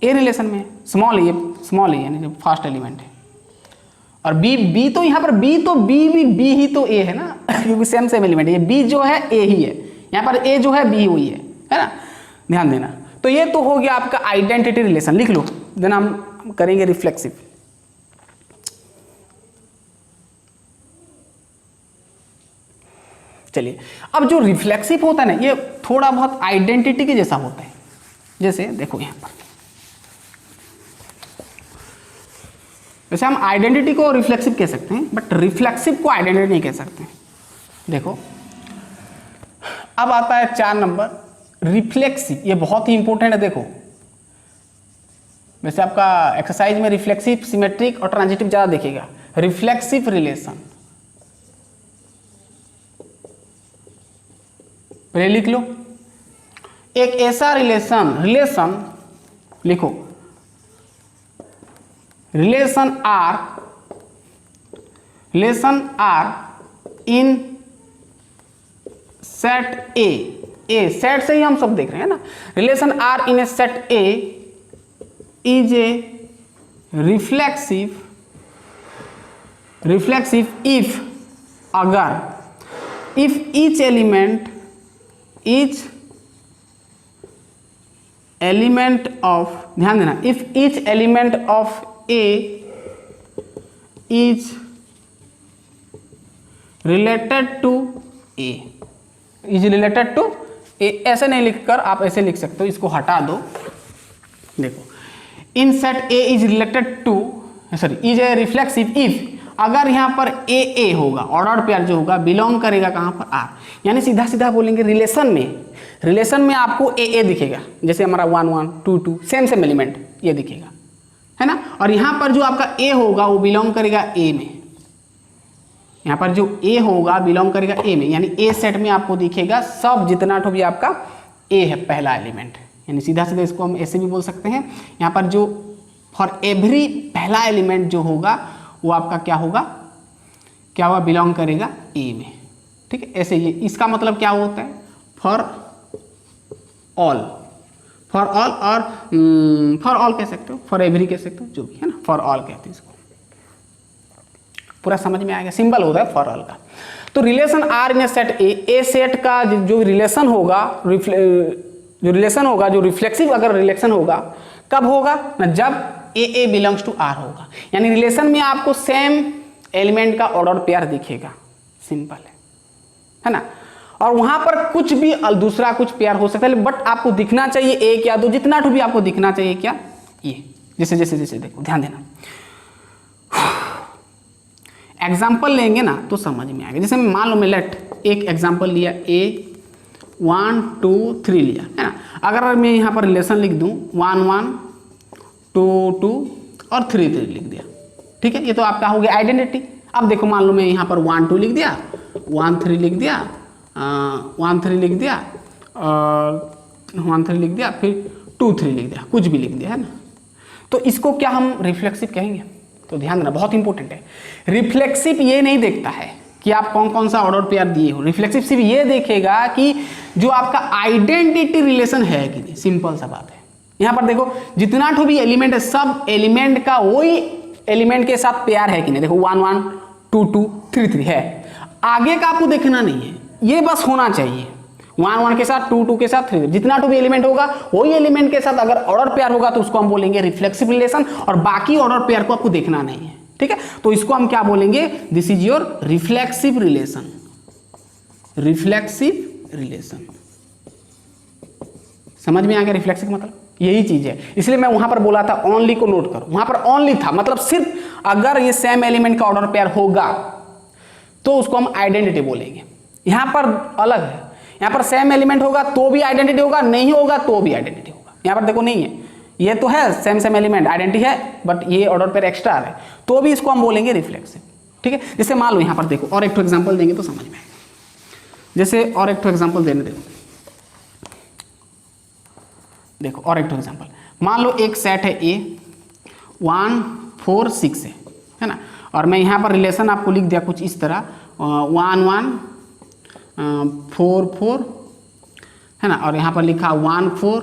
ए रिलेशन में, स्मॉल ए यानी जो फर्स्ट एलिमेंट है। और बी तो यहाँ पर बी ही तो ए है ना, क्योंकि सेम एलिमेंट है। ये बी जो है ए ही है, यहाँ पर ए जो है बी वही है ना, ध्यान देना। तो ये तो हो गया आपका आइडेंटिटी रिलेशन, लिख लो, देन हम करेंगे रिफ्लेक्सिव। चलिए, अब जो रिफ्लेक्सिव होता है ना, ये थोड़ा बहुत आइडेंटिटी के जैसा होता है। जैसे देखो यहाँ पर, वैसे हम आइडेंटिटी को रिफ्लेक्सिव कह सकते हैं, बट रिफ्लेक्सिव को आइडेंटिटी नहीं कह सकते। देखो अब आता है 4 नंबर, रिफ्लेक्सिव, ये बहुत ही इंपॉर्टेंट है। देखो वैसे आपका एक्सरसाइज में रिफ्लेक्सिव, सिमेट्रिक और ट्रांजिटिव ज्यादा देखेगा। रिफ्लेक्सिव रिलेशन पहले लिख लो। एक ऐसा रिलेशन लिखो, relation R in set A set से ही हम सब देख रहे हैं ना। Relation R in a set A is a reflexive if each element of, ध्यान देना, if each element of A is related to A, ऐसे नहीं लिखकर आप ऐसे लिख सकते हो, इसको हटा दो। देखो in set A is related to, is a reflexive if, अगर यहाँ पर ए होगा, ऑर्डर पेयर जो होगा बिलोंग करेगा कहाँ पर, आर। यानी सीधा सीधा बोलेंगे रिलेशन में आपको ए दिखेगा, जैसे हमारा 1 1 2 2 सेम एलिमेंट ये दिखेगा, है ना। और यहाँ पर जो आपका ए होगा वो बिलोंग करेगा ए में, यहाँ पर जो ए होगा बिलोंग करेगा ए में, यानी ए सेट में आपको दिखेगा सब जितना तो भी आपका ए है पहला एलिमेंट। यानी सीधा सीधा इसको हम ऐसे भी बोल सकते हैं, यहाँ पर जो फॉर एवरी पहला एलिमेंट जो होगा वो आपका क्या होगा बिलोंग करेगा ए में, ठीक है। ऐसे ये इसका मतलब क्या होता है, फॉर ऑल और फॉर ऑल कह सकते हो, फॉर एवरी कह सकते हो, जो भी है ना, फॉर ऑल कहते हैं इसको। पूरा समझ में आएगा, सिंबल होता है फॉर ऑल का। तो relation R in a set A set का जो रिलेशन होगा, जो रिफ्लेक्सिव अगर रिलेशन होगा, कब होगा ना, जब ए बिलोंग्स टू आर होगा। यानी रिलेशन में आपको सेम एलिमेंट का ऑर्डर पेयर दिखेगा, सिंपल है ना। और वहां पर कुछ भी दूसरा कुछ पेयर हो सकता है, बट आपको दिखना चाहिए एक या दो, जितना भी आपको दिखना चाहिए क्या, ये जैसे जैसे जैसे देखो, ध्यान देना। एग्जाम्पल लेंगे ना तो समझ में आएगा। जैसे मान लो मैं एक एग्जाम्पल लिया, ए 1 2 3 लिया, है ना। अगर मैं यहाँ पर रिलेशन लिख दूँ 1 1 2 2 और 3 3 लिख दिया, ठीक है, ये तो आपका हो गया आइडेंटिटी। अब देखो मान लो मैं यहाँ पर 1 2 लिख दिया, 1 3 लिख दिया, 1 3 लिख दिया, और 1 3 लिख दिया, फिर 2 3 लिख दिया, कुछ भी लिख दिया, है ना। तो इसको क्या हम रिफ्लेक्सिव कहेंगे? तो ध्यान देना, बहुत इंपॉर्टेंट है। रिफ्लेक्सिव ये नहीं देखता है कि आप कौन कौन सा ऑर्डर पेयर दिए हो, रिफ्लेक्सिव सिर्फ ये देखेगा कि जो आपका आइडेंटिटी रिलेशन है कि नहीं, सिंपल सा बात है। यहाँ पर देखो जितना भी एलिमेंट है, सब एलिमेंट का वही एलिमेंट के साथ पेयर है कि नहीं। देखो 1 1 2 2 3 3 है, आगे का आपको देखना नहीं है, ये बस होना चाहिए 1 1 के साथ 2 2 के साथ 3, जितना भी एलिमेंट होगा वही एलिमेंट के साथ अगर ऑर्डर पेयर होगा तो उसको हम बोलेंगे रिफ्लेक्सिव रिलेशन, और बाकी ऑर्डर पेयर को आपको देखना नहीं है, ठीक है। तो इसको हम क्या बोलेंगे, this is your reflexive relation. समझ में आ गया रिफ्लेक्सिव मतलब यही चीज है। इसलिए मैं वहां पर बोला था ओनली को नोट करो, वहां पर ओनली था, मतलब सिर्फ अगर ये सेम एलिमेंट का ऑर्डर पेयर होगा तो उसको हम आइडेंटिटी बोलेंगे। यहां पर अलग है, यहाँ पर सेम एलिमेंट होगा तो भी आइडेंटिटी होगा, नहीं होगा तो भी आइडेंटिटी होगा। यहाँ पर देखो नहीं है, ये तो है सेम एलिमेंट आइडेंटिटी है, बट ये ऑर्डर पेयर एक्स्ट्रा है, तो भी इसको हम बोलेंगे रिफ्लेक्सिव, ठीक है। जैसे मान लो यहाँ पर देखो और एक तो एग्जाम्पल देंगे तो समझ में आएगा। जैसे और एक तो एग्जाम्पल देने देखो और एक तो एग्जाम्पल, मान लो एक सेट है ए 1 4 6 है ना, और मैं यहाँ पर रिलेशन आपको लिख दिया कुछ इस तरह 1 1 4 4 है ना, और यहाँ पर लिखा 1 4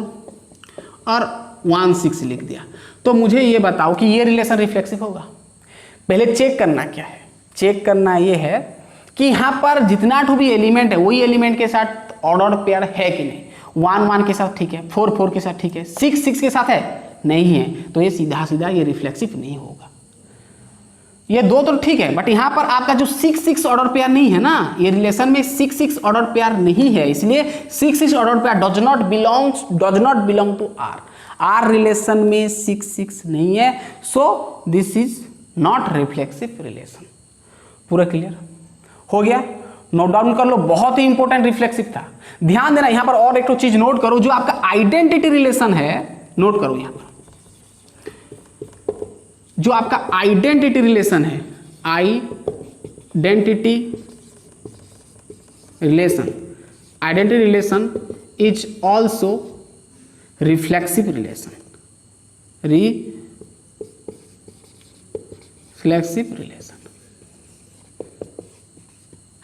और 1 6 लिख दिया। तो मुझे ये बताओ कि ये रिलेशन रिफ्लेक्सिव होगा? पहले चेक करना क्या है, चेक करना ये है कि यहाँ पर जितना भी एलिमेंट है वही एलिमेंट के साथ ऑर्डर पेयर है कि नहीं। 1 1 के साथ ठीक है, 4 4 के साथ ठीक है, 6 6 के साथ है नहीं है, तो ये सीधा सीधा ये रिफ्लेक्सिव नहीं होगा। ये दो तो ठीक है, बट यहाँ पर आपका जो 6 6 ऑर्डर पेयर नहीं है ना, ये रिलेशन में 6 6 ऑर्डर पेयर नहीं है, इसलिए 6 6 order pair does not belong to R. R relation में 6 6 नहीं है, so this is not reflexive relation. पूरा क्लियर हो गया? नोट डाउन कर लो, बहुत ही इंपॉर्टेंट रिफ्लेक्सिव था। ध्यान देना यहां पर और एक तो चीज नोट करो, जो आपका आइडेंटिटी रिलेशन है, नोट करो यहां पर जो आपका आइडेंटिटी रिलेशन है, identity relation is also reflexive relation, reflexive relation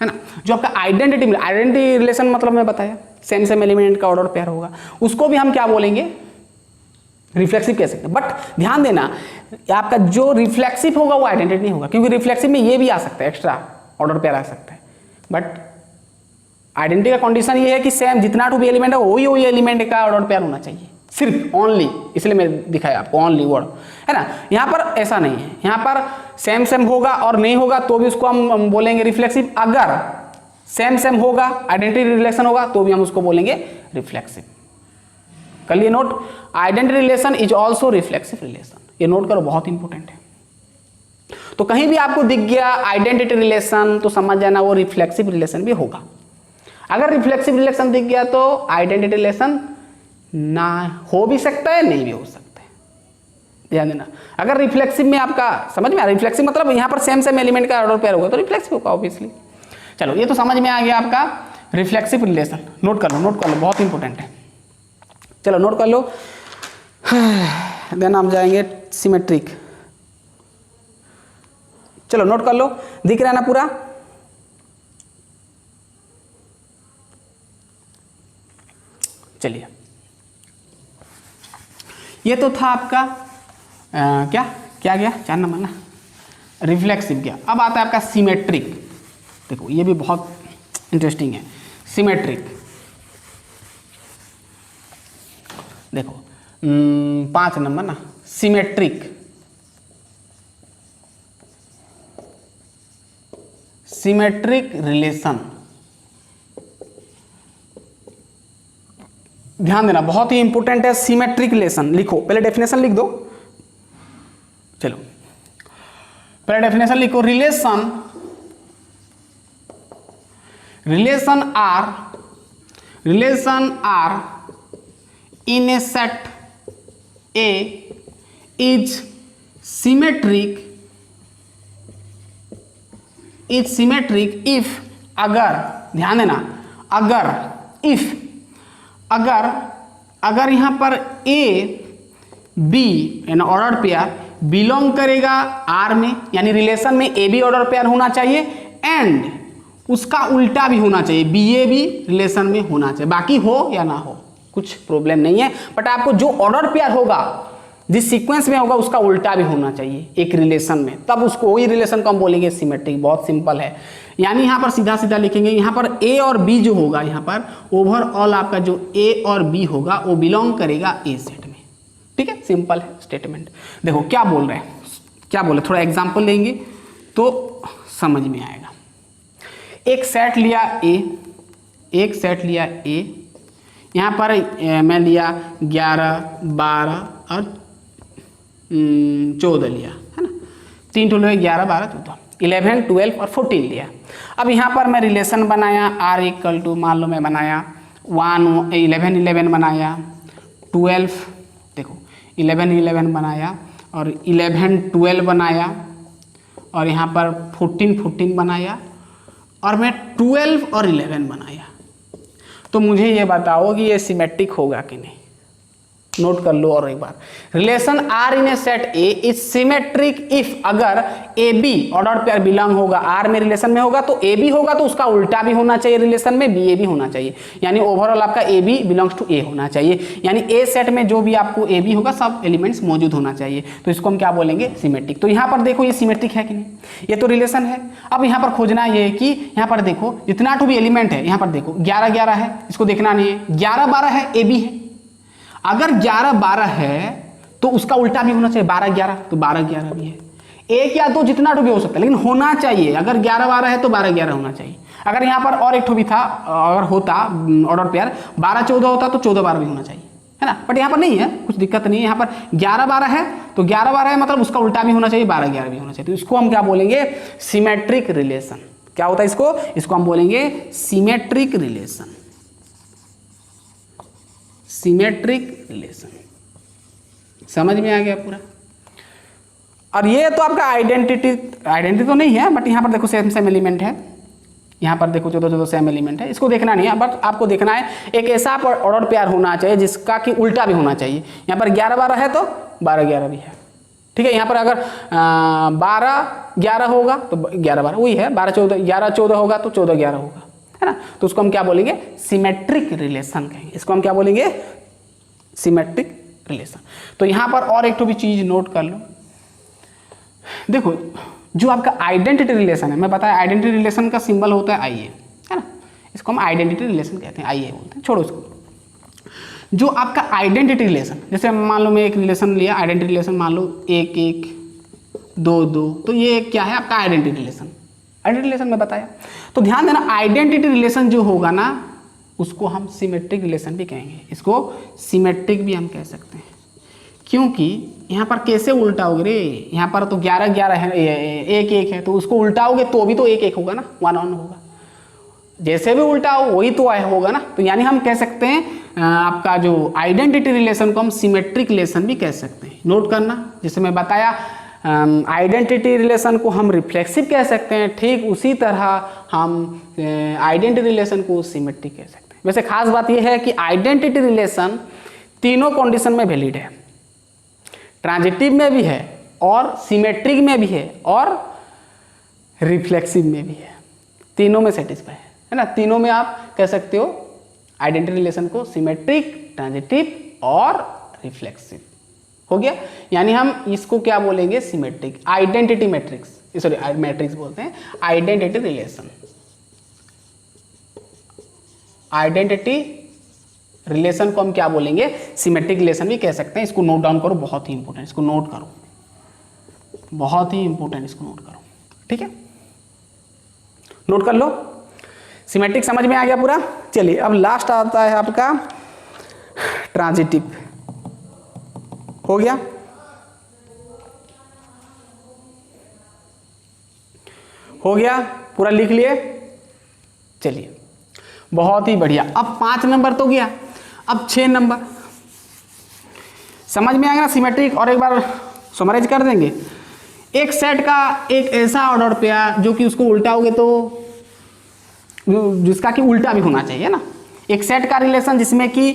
है ना। जो आपका आइडेंटिटी रिलेशन मतलब मैं बताया सेम सेम एलिमेंट का ऑर्डर पेयर होगा, उसको भी हम क्या बोलेंगे, रिफ्लेक्सिव कह सकते हैं। बट ध्यान देना आपका जो रिफ्लेक्सिव होगा वो आइडेंटिटी नहीं होगा, क्योंकि रिफ्लेक्सिव में ये भी आ सकता है, एक्स्ट्रा ऑर्डर पेयर आ सकता है। बट आइडेंटिटी का कंडीशन ये है कि सेम जितना भी एलिमेंट है वही एलिमेंट का ऑर्डर पेयर होना चाहिए, सिर्फ ओनली, इसलिए मैं दिखाया आपको ओनली वर्ड है ना। यहाँ पर ऐसा नहीं है, यहाँ पर सेम सेम होगा और नहीं होगा तो भी उसको हम बोलेंगे रिफ्लेक्सिव। अगर सेम सेम होगा, आइडेंटिटी रिलेशन होगा तो भी हम उसको बोलेंगे रिफ्लेक्सिव। कर लिए note, identity relation is also reflexive relation, ये नोट करो, बहुत इंपॉर्टेंट है। तो कहीं भी आपको दिख गया आइडेंटिटी रिलेशन तो समझ जाना वो रिफ्लेक्सिव रिलेशन भी होगा। अगर रिफ्लेक्सिव रिलेशन दिख गया तो आइडेंटिटी रिलेशन ना हो भी सकता है, नहीं भी हो सकता है, ध्यान देना। अगर रिफ्लेक्सिव में आपका समझ में आ, रिफ्लेक्सिव मतलब यहाँ पर सेम सेम एलिमेंट का ऑर्डर पेयर होगा तो रिफ्लेक्सिव होगा ऑब्वियसली। चलो ये तो समझ में आ गया आपका रिफ्लेक्सिव रिलेशन, नोट कर लो, नोट कर लो, बहुत इंपॉर्टेंट है। चलो नोट कर लो। देन हम जाएंगे सिमेट्रिक। चलो नोट कर लो, दिख रहा है ना पूरा। चलिए ये तो था आपका क्या गया 4 नंबर ना, रिफ्लेक्सिव गया। अब आता है आपका सिमेट्रिक। देखो ये भी बहुत इंटरेस्टिंग है, सिमेट्रिक। देखो 5 नंबर ना, सिमेट्रिक। सिमेट्रिक रिलेशन, ध्यान देना बहुत ही इंपॉर्टेंट है। सिमेट्रिक रिलेशन लिखो, पहले डेफिनेशन लिख दो। चलो पहले डेफिनेशन लिखो, relation R in a set A is symmetric if, अगर, ध्यान देना, अगर यहां पर A B यानी ऑर्डर पेयर बिलोंग करेगा R में, यानी रिलेशन में A B ऑर्डर पेयर होना चाहिए एंड उसका उल्टा भी होना चाहिए, B A B रिलेशन में होना चाहिए। बाकी हो या ना हो कुछ प्रॉब्लम नहीं है, बट आपको जो ऑर्डर पेयर होगा जिस सीक्वेंस में होगा उसका उल्टा भी होना चाहिए एक रिलेशन में, तब उसको वही रिलेशन को हम बोलेंगे सिमेट्रिक। बहुत सिंपल है, यानी यहाँ पर सीधा सीधा लिखेंगे, यहाँ पर ए और बी जो होगा, यहाँ पर ओवरऑल आपका जो ए और बी होगा वो बिलोंग करेगा ए सेट में। ठीक है, सिंपल है स्टेटमेंट। देखो क्या बोल रहे हैं, क्या बोले, थोड़ा एग्जाम्पल लेंगे तो समझ में आएगा। एक सेट लिया ए, यहाँ पर मैं लिया 11, 12 और 14 लिया, है ना। 3 टोल है 11, 12, 14, 11, 12 और 14 लिया। अब यहाँ पर मैं रिलेशन बनाया R इक्वल टू, मान लो मैं बनाया 11, 11 बनाया, 12 देखो 11, 11 बनाया और 11, 12 बनाया और यहाँ पर 14, 14 बनाया और मैं 12 और 11 बनाया। तो मुझे ये बताओ कि ये सिमेट्रिक होगा कि नहीं। नोट कर लो और एक बार, relation R in a set A is symmetric if, अगर A B order pair belong होगा आर में, रिलेशन में होगा तो ए बी होगा तो उसका उल्टा भी होना चाहिए रिलेशन में, बी ए बी होना चाहिए, यानी ओवरऑल आपका ए बी बिलोंग्स टू ए होना चाहिए, यानी ए सेट में जो भी आपको ए बी होगा सब एलिमेंट्स मौजूद होना चाहिए। तो इसको हम क्या बोलेंगे, सिमेट्रिक। तो यहाँ पर देखो ये सिमेट्रिक है कि नहीं, ये तो रिलेशन है। अब यहाँ पर खोजना ये है कि यहाँ पर देखो जितना भी एलिमेंट है, यहाँ पर देखो 11, 11 है, इसको देखना नहीं है, 11, 12 है, ए बी है। अगर 11, 12 है तो उसका उल्टा भी होना चाहिए 12, 11, तो 12, 11 भी है। एक या दो जितना भी हो सकता है, लेकिन होना चाहिए। अगर 11, 12 है तो 12, 11 होना चाहिए। अगर यहाँ पर और एक भी था, अगर होता ऑर्डर पेयर 12, 14 होता तो 14, 12 भी होना चाहिए, है ना। बट यहाँ पर नहीं है, कुछ दिक्कत नहीं है। यहाँ पर 11, 12 है तो 11, 12 है मतलब उसका उल्टा भी होना चाहिए, 12, 11 भी होना चाहिए। तो इसको हम क्या बोलेंगे, सिमेट्रिक रिलेशन। क्या होता है इसको हम बोलेंगे सिमेट्रिक रिलेशन, सिमेट्रिक रिलेशन। समझ में आ गया पूरा। और ये तो आपका आइडेंटिटी तो नहीं है, बट यहाँ पर देखो सेम सेम एलिमेंट है, यहाँ पर देखो 14 सेम एलिमेंट है, इसको देखना नहीं है, बट आपको देखना है एक ऐसा ऑर्डर पेयर होना चाहिए जिसका कि उल्टा भी होना चाहिए। यहाँ पर 11-12 है तो 12-11 भी है, ठीक है। यहाँ पर अगर 12-11 होगा तो 11-12 वही है, 11-14 होगा तो 14-11 होगा, है ना। तो उसको हम क्या बोलेंगे, सिमेट्रिक रिलेशन कहेंगे, इसको हम क्या बोलेंगे, सिमेट्रिक रिलेशन। तो यहाँ पर और एक तो भी चीज नोट कर लो, देखो जो आपका आइडेंटिटी रिलेशन है, मैं बताया आइडेंटिटी रिलेशन का सिंबल होता है आई ए, है ना, इसको हम आइडेंटिटी रिलेशन कहते हैं, आई ए बोलते हैं, छोड़ो इसको। जो आपका आइडेंटिटी रिलेशन, जैसे मान लो मैं एक रिलेशन लिया, आइडेंटिटी रिलेशन मान लो 1-1, 2-2, तो ये क्या है आपका आइडेंटिटी रिलेशन, आइडेंटिटी रिलेशन में बताया। तो ध्यान देना आइडेंटिटी रिलेशन जो होगा ना उसको हम सिमेट्रिक रिलेशन भी कहेंगे, इसको सिमेट्रिक भी हम कह सकते हैं, क्योंकि यहाँ पर कैसे उल्टाओगे रे, यहाँ पर तो 11-11 है, 1-1 है, तो उसको उल्टाओगे तो भी तो 1-1 होगा ना, 1-1 होगा, जैसे भी उल्टाओ वही तो होगा ना। तो यानी हम कह सकते हैं आपका जो आइडेंटिटी रिलेशन को हम सिमेट्रिक रिलेशन भी कह सकते हैं। नोट करना, जैसे मैं बताया आइडेंटिटी रिलेशन को हम रिफ्लेक्सिव कह सकते हैं, ठीक उसी तरह हम आइडेंटिटी रिलेशन को सिमेट्रिक कह सकते हैं। वैसे खास बात यह है कि आइडेंटिटी रिलेशन तीनों कंडीशन में वैलिड है, ट्रांजिटिव में भी है और सिमेट्रिक में भी है और रिफ्लेक्सिव में भी है, तीनों में सेटिस्फाई है ना। तीनों में आप कह सकते हो आइडेंटिटी रिलेशन को सिमेट्रिक, ट्रांजिटिव और रिफ्लेक्सिव, हो गया। यानी हम इसको क्या बोलेंगे, symmetric identity matrix, sorry matrix बोलते हैं, आइडेंटिटी रिलेशन, आइडेंटिटी रिलेशन को हम क्या बोलेंगे, सिमेट्रिक रिलेशन भी कह सकते हैं। इसको नोट डाउन करो, बहुत ही इंपॉर्टेंट, इसको नोट करो, बहुत ही इंपॉर्टेंट, इसको नोट करो, ठीक है, नोट कर लो। सिमेट्रिक समझ में आ गया पूरा। चलिए अब लास्ट आता है आपका ट्रांजिटिव, हो गया। हो गया पूरा, लिख लिए। चलिए बहुत ही बढ़िया। अब 5 नंबर तो गया, अब 6 नंबर समझ में आ गया सिमेट्रिक। और एक बार समराइज कर देंगे, एक सेट का एक ऐसा ऑर्डर पेयर जो कि उसको उल्टाओगे तो जिसका कि उल्टा भी होना चाहिए ना, एक सेट का रिलेशन जिसमें कि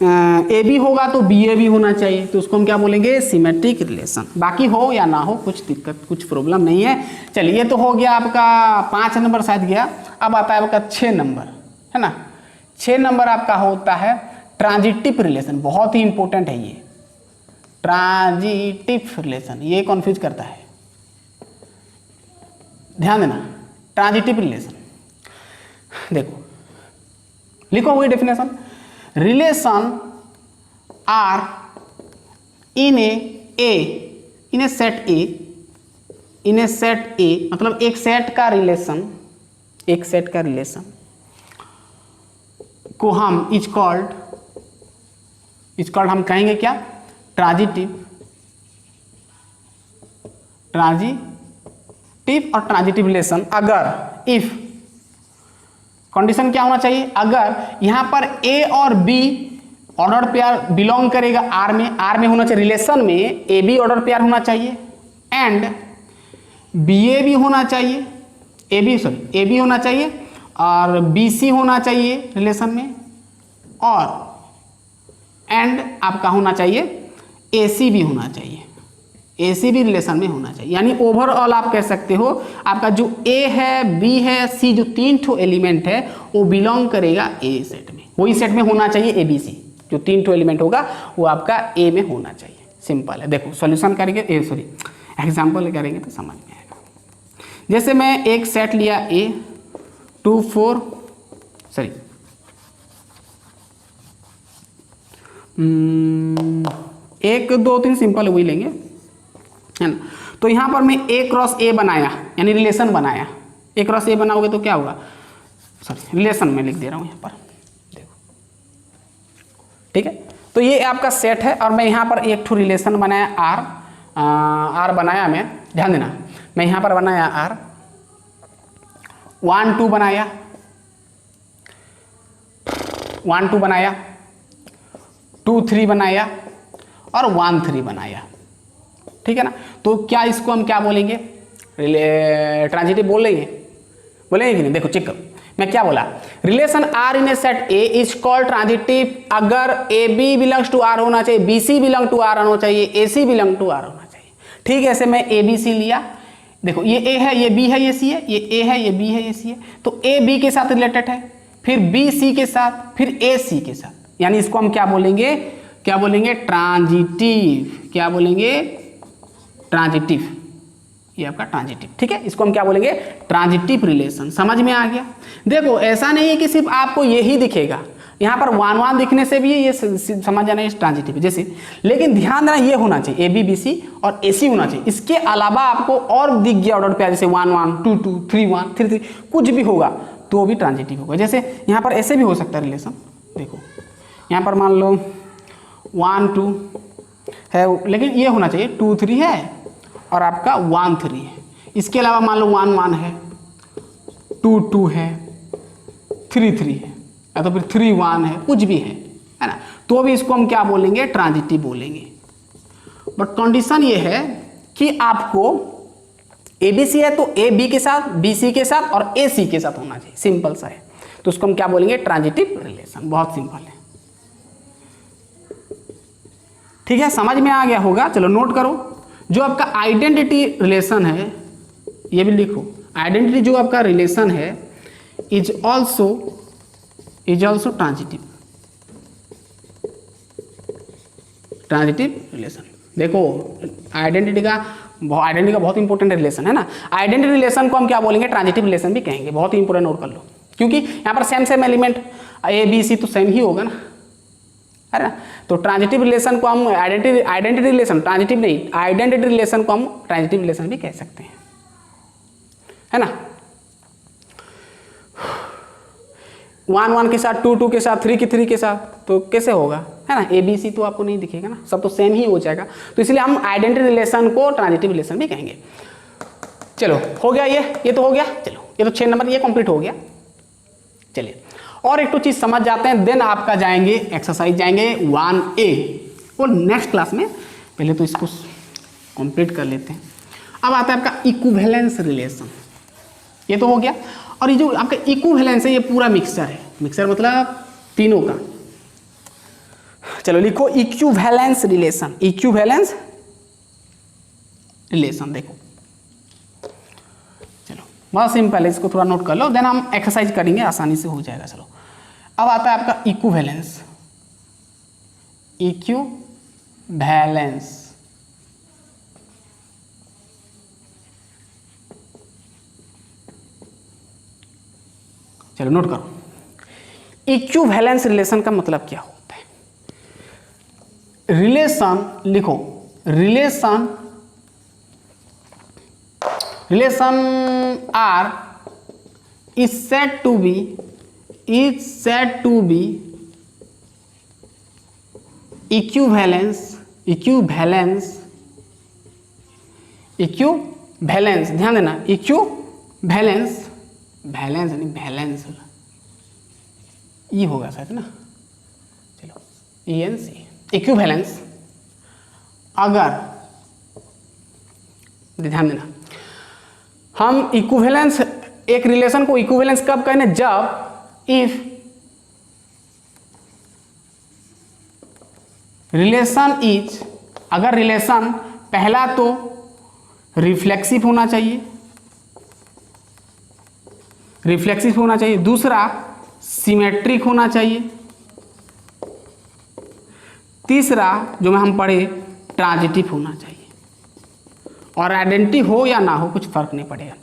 ए बी होगा तो बी ए भी होना चाहिए, तो उसको हम क्या बोलेंगे, सिमेट्रिक रिलेशन। बाकी हो या ना हो कुछ दिक्कत, कुछ प्रॉब्लम नहीं है। चलिए ये तो हो गया आपका 5 नंबर शायद गया। अब आता है आपका 6 नंबर, है ना। 6 नंबर आपका होता है ट्रांजिटिव रिलेशन, बहुत ही इंपॉर्टेंट है ये ट्रांजिटिव रिलेशन, ये कन्फ्यूज करता है, ध्यान देना। ट्रांजिटिव रिलेशन देखो, लिखो हुई definition, relation R in a set A, मतलब एक सेट का रिलेशन, एक सेट का रिलेशन को हम इज कॉल्ड हम कहेंगे क्या, ट्रांजिटिव और ट्रांजिटिव रिलेशन। अगर इफ कंडीशन क्या होना चाहिए, अगर यहाँ पर ए और बी ऑर्डर पेयर बिलोंग करेगा आर में होना चाहिए, रिलेशन में ए बी ऑर्डर पेयर होना चाहिए एंड बी ए भी होना चाहिए, ए बी होना चाहिए और बी सी होना चाहिए रिलेशन में, और एंड आपका होना चाहिए ए सी भी होना चाहिए, ए सी भी रिलेशन में होना चाहिए। यानी ओवरऑल आप कह सकते हो आपका जो ए है, बी है, सी, जो 3 ठो एलिमेंट है वो बिलोंग करेगा ए सेट में, वही सेट में होना चाहिए ए बी सी, जो 3 ठो एलिमेंट होगा वो आपका ए में होना चाहिए। सिंपल है, देखो सॉल्यूशन करेंगे, एग्जाम्पल करेंगे तो समझ में आएगा। जैसे मैं एक सेट लिया ए 2 4 1 2 3 सिंपल वही लेंगे, है ना। तो यहाँ पर मैं ए क्रॉस ए बनाया, यानी रिलेशन बनाया। ए क्रॉस ए बनाओगे तो क्या होगा, सॉरी रिलेशन में लिख दे रहा हूँ यहाँ पर, देखो ठीक है। तो ये आपका सेट है और मैं यहाँ पर एक ठो रिलेशन बनाया आर बनाया मैं, ध्यान देना, मैं यहाँ पर बनाया आर 1 2 बनाया, 1 2 बनाया, 2 3 बनाया और 1 3 बनाया, ठीक है ना। तो क्या इसको हम क्या बोलेंगे, ट्रांजिटिव बोलेंगे कि नहीं? देखो चेक करो, मैं क्या बोला, relation R in a set A is called transitive अगर A B belongs to R होना चाहिए, B C belong to R होना चाहिए, A C belong to R होना चाहिए, ठीक है। ऐसे मैं ए बी सी लिया, देखो ये ए है, ये बी है, ये सी है, ये ए है, ये बी है, ये सी है, तो ए बी के साथ रिलेटेड है, फिर बी सी के साथ, फिर ए सी के साथ, यानी इसको हम क्या बोलेंगे, ट्रांजिटिव, क्या बोलेंगे, ट्रांजिटिव, ये आपका ट्रांजिटिव, ठीक है। इसको हम क्या बोलेंगे, ट्रांजिटिव रिलेशन। समझ में आ गया। देखो ऐसा नहीं है कि सिर्फ आपको यही दिखेगा, यहाँ पर 1 1 दिखने से भी ये समझ जाना है ट्रांजिटिव जैसे, लेकिन ध्यान देना ये होना चाहिए, ए बी बी सी और ए सी होना चाहिए। इसके अलावा आपको और दिख गया ऑर्डर पे जैसे 1 1 2 2 3 1 3 3 कुछ भी होगा तो भी ट्रांजिटिव होगा। जैसे यहाँ पर ऐसे भी हो सकता है रिलेशन, देखो यहाँ पर मान लो 1 2 है, लेकिन ये होना चाहिए 2 3 है और आपका 1 3 है। इसके अलावा मान लो 1 1 है, 2 2 है, 3 3 है, या तो फिर 3 1 है, कुछ भी है ना, तो भी इसको हम क्या बोलेंगे, ट्रांजिटिव बोलेंगे। बट कंडीशन ये है कि आपको ए बी सी है तो ए बी के साथ, बी सी के साथ और ए सी के साथ होना चाहिए, सिंपल सा है। तो उसको हम क्या बोलेंगे, ट्रांजिटिव रिलेशन, बहुत सिंपल है, ठीक है। समझ में आ गया होगा। चलो नोट करो, जो आपका आइडेंटिटी रिलेशन है, ये भी लिखो, आइडेंटिटी जो आपका रिलेशन है is also transitive, transitive relation. देखो आइडेंटिटी का बहुत इंपॉर्टेंट रिलेशन है ना। आइडेंटिटी रिलेशन को हम क्या बोलेंगे, ट्रांजिटिव रिलेशन भी कहेंगे, बहुत ही इंपॉर्टेंट, नोट कर लो, क्योंकि यहाँ पर same element A B C तो सेम ही होगा ना, है ना। तो ट्रांजिटिव रिलेशन को हम आइडेंटिटी रिलेशन, ट्रांजिटिव नहीं, आइडेंटिटी रिलेशन को हम ट्रांजिटिव रिलेशन भी कह सकते हैं, है ना। 1 1 के साथ, 2 2 के साथ, 3 3 के साथ, तो कैसे होगा, है ना। ए बी सी तो आपको नहीं दिखेगा ना, सब तो सेम ही हो जाएगा, तो इसलिए हम आइडेंटिटी रिलेशन को ट्रांजिटिव रिलेशन भी कहेंगे। चलो हो गया, ये तो हो गया। चलो ये तो 6 नंबर ये कंप्लीट हो गया। चलिए और एक तो चीज समझ जाते हैं, देन आपका जाएंगे एक्सरसाइज, जाएंगे 1A और नेक्स्ट क्लास में। पहले तो इसको कंप्लीट कर लेते हैं। अब आता है आपका इक्विवेलेंस रिलेशन, ये तो हो गया। और ये जो आपका इक्विवेलेंस है ये पूरा मिक्सचर है, मिक्सचर मतलब तीनों का। चलो लिखो इक्विवेलेंस रिलेशन, इक्विवेलेंस रिलेशन। देखो चलो बहुत सिंपल है, इसको थोड़ा नोट कर लो, देन हम एक्सरसाइज करेंगे, आसानी से हो जाएगा। चलो अब आता है आपका इक्विवेलेंस, इक्विवेलेंस। चलो नोट करो, इक्विवेलेंस रिलेशन का मतलब क्या होता है। रिलेशन लिखो, relation R is said to be equivalence, ध्यान देना, इक्विवेलेंस, बैलेंस नहीं बैलेंस ई होगा शायद ना, चलो ENC, इक्विवेलेंस अगर, ध्यान देना, हम इक्विवेलेंस, एक रिलेशन को इक्विवेलेंस कब कहने, जब इफ रिलेशन इज, अगर रिलेशन पहला तो रिफ्लेक्सिव होना चाहिए, दूसरा सिमेट्रिक होना चाहिए, तीसरा जो में हम पढ़े ट्रांजिटिव होना चाहिए, और आइडेंटिटी हो या ना हो कुछ फर्क नहीं पड़ेगा,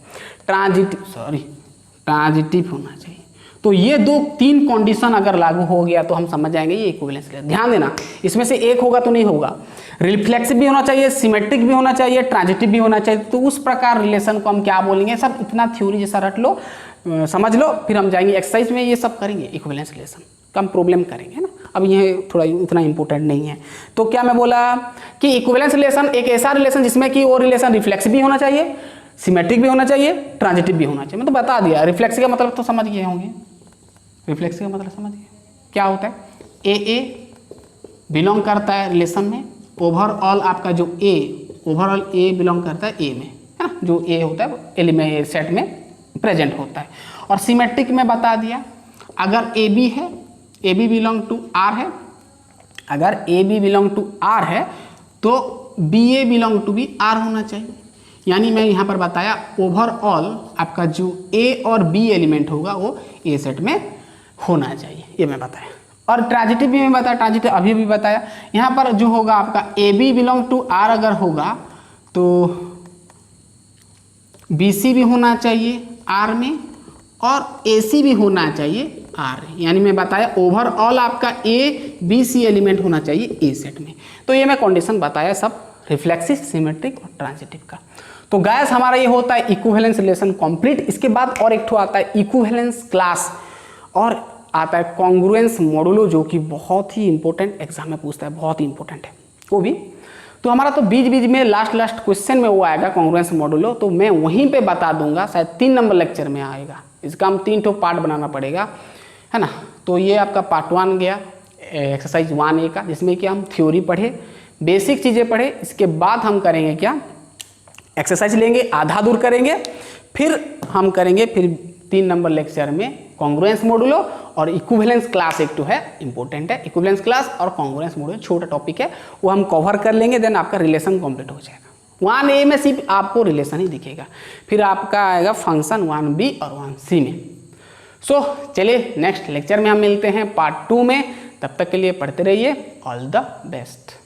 ट्रांजिटिव होना चाहिए। तो ये 2-3 कंडीशन अगर लागू हो गया तो हम समझ जाएंगे ये इक्विवेलेंस रिलेशन। ध्यान देना, इसमें से एक होगा तो नहीं होगा, रिफ्लेक्सिव भी होना चाहिए, सिमेट्रिक भी होना चाहिए, ट्रांजिटिव भी होना चाहिए, तो उस प्रकार रिलेशन को हम क्या बोलेंगे। सब इतना थ्योरी जैसा रट लो, समझ लो, फिर हम जाएंगे एक्सरसाइज में, ये सब करेंगे, इक्विवेलेंस रिलेशन कम प्रॉब्लम करेंगे, है ना। अब ये थोड़ा इतना इंपॉर्टेंट नहीं है। तो क्या मैं बोला कि इक्विवेलेंस रिलेशन एक ऐसा रिलेशन जिसमें कि वो रिलेशन रिफ्लेक्सिव भी होना चाहिए, सिमेट्रिक भी होना चाहिए, ट्रांजिटिव भी होना चाहिए। मैं तो बता दिया। रिफ्लेक्सिव का मतलब तो समझ गए होंगे, रिफ्लेक्सिव का मतलब समझ गए क्या होता है। ए बिलोंग करता है रिलेशन में, ओवरऑल आपका जो ओवरऑल ए बिलोंग करता है ए में, है ना, जो ए होता है एलिमेंट सेट में प्रेजेंट होता है। और सिमेट्रिक में बता दिया, अगर ए बी है, A B belong to R है, अगर A B belong to R है तो बी ए बिलोंग टू भी आर होना चाहिए। यानी मैं यहाँ पर बताया ओवरऑल आपका जो ए और बी एलिमेंट होगा वो ए सेट में होना चाहिए, ये मैं बताया। और ट्रांजिटिव भी मैं बताया, ट्रांजिटिव अभी भी बताया। यहाँ पर जो होगा आपका A B belong to R अगर होगा तो बी सी भी होना चाहिए आर में और ए सी भी होना चाहिए आर। यानी मैं बताया ओवरऑल आपका ए बी सी एलिमेंट होना चाहिए ए सेट में। तो ये मैं कंडीशन बताया सब रिफ्लेक्सिव, सिमेट्रिक और ट्रांजिटिव का। तो गाइस हमारा ये होता है इक्विवेलेंस रिलेशन कंप्लीट। इसके बाद और एक ठो आता है इक्विवेलेंस क्लास और आता है कॉन्ग्रुएंस मॉडुलो, जो कि बहुत ही इंपॉर्टेंट एग्जाम में पूछता है, बहुत ही इंपॉर्टेंट है वो भी। तो हमारा तो बीच बीच में लास्ट क्वेश्चन में वो आएगा कॉन्ग्रुएंस मॉडुलो, तो मैं वहीं पे बता दूंगा, शायद 3 नंबर लेक्चर में आएगा। इसका हम 3 ठो पार्ट बनाना पड़ेगा, है ना। तो ये आपका पार्ट 1 गया एक्सरसाइज 1A का, जिसमें कि हम थ्योरी पढ़े, बेसिक चीज़ें पढ़े। इसके बाद हम करेंगे क्या, एक्सरसाइज लेंगे, आधा दूर करेंगे, फिर हम करेंगे फिर 3 नंबर लेक्चर में कॉन्ग्रुएंस मॉडुलो और इक्विवेलेंस क्लास। एक तो है इंपॉर्टेंट है इक्विवेलेंस क्लास और कॉन्ग्रुएंस मॉडुलो, छोटा टॉपिक है, वो हम कवर कर लेंगे। देन आपका रिलेशन कंप्लीट हो जाएगा। 1A में सिर्फ आपको रिलेशन ही दिखेगा, फिर आपका आएगा फंक्शन 1B और 1C में। सो चलिए नेक्स्ट लेक्चर में हम मिलते हैं पार्ट 2 में। तब तक के लिए पढ़ते रहिए। All the best.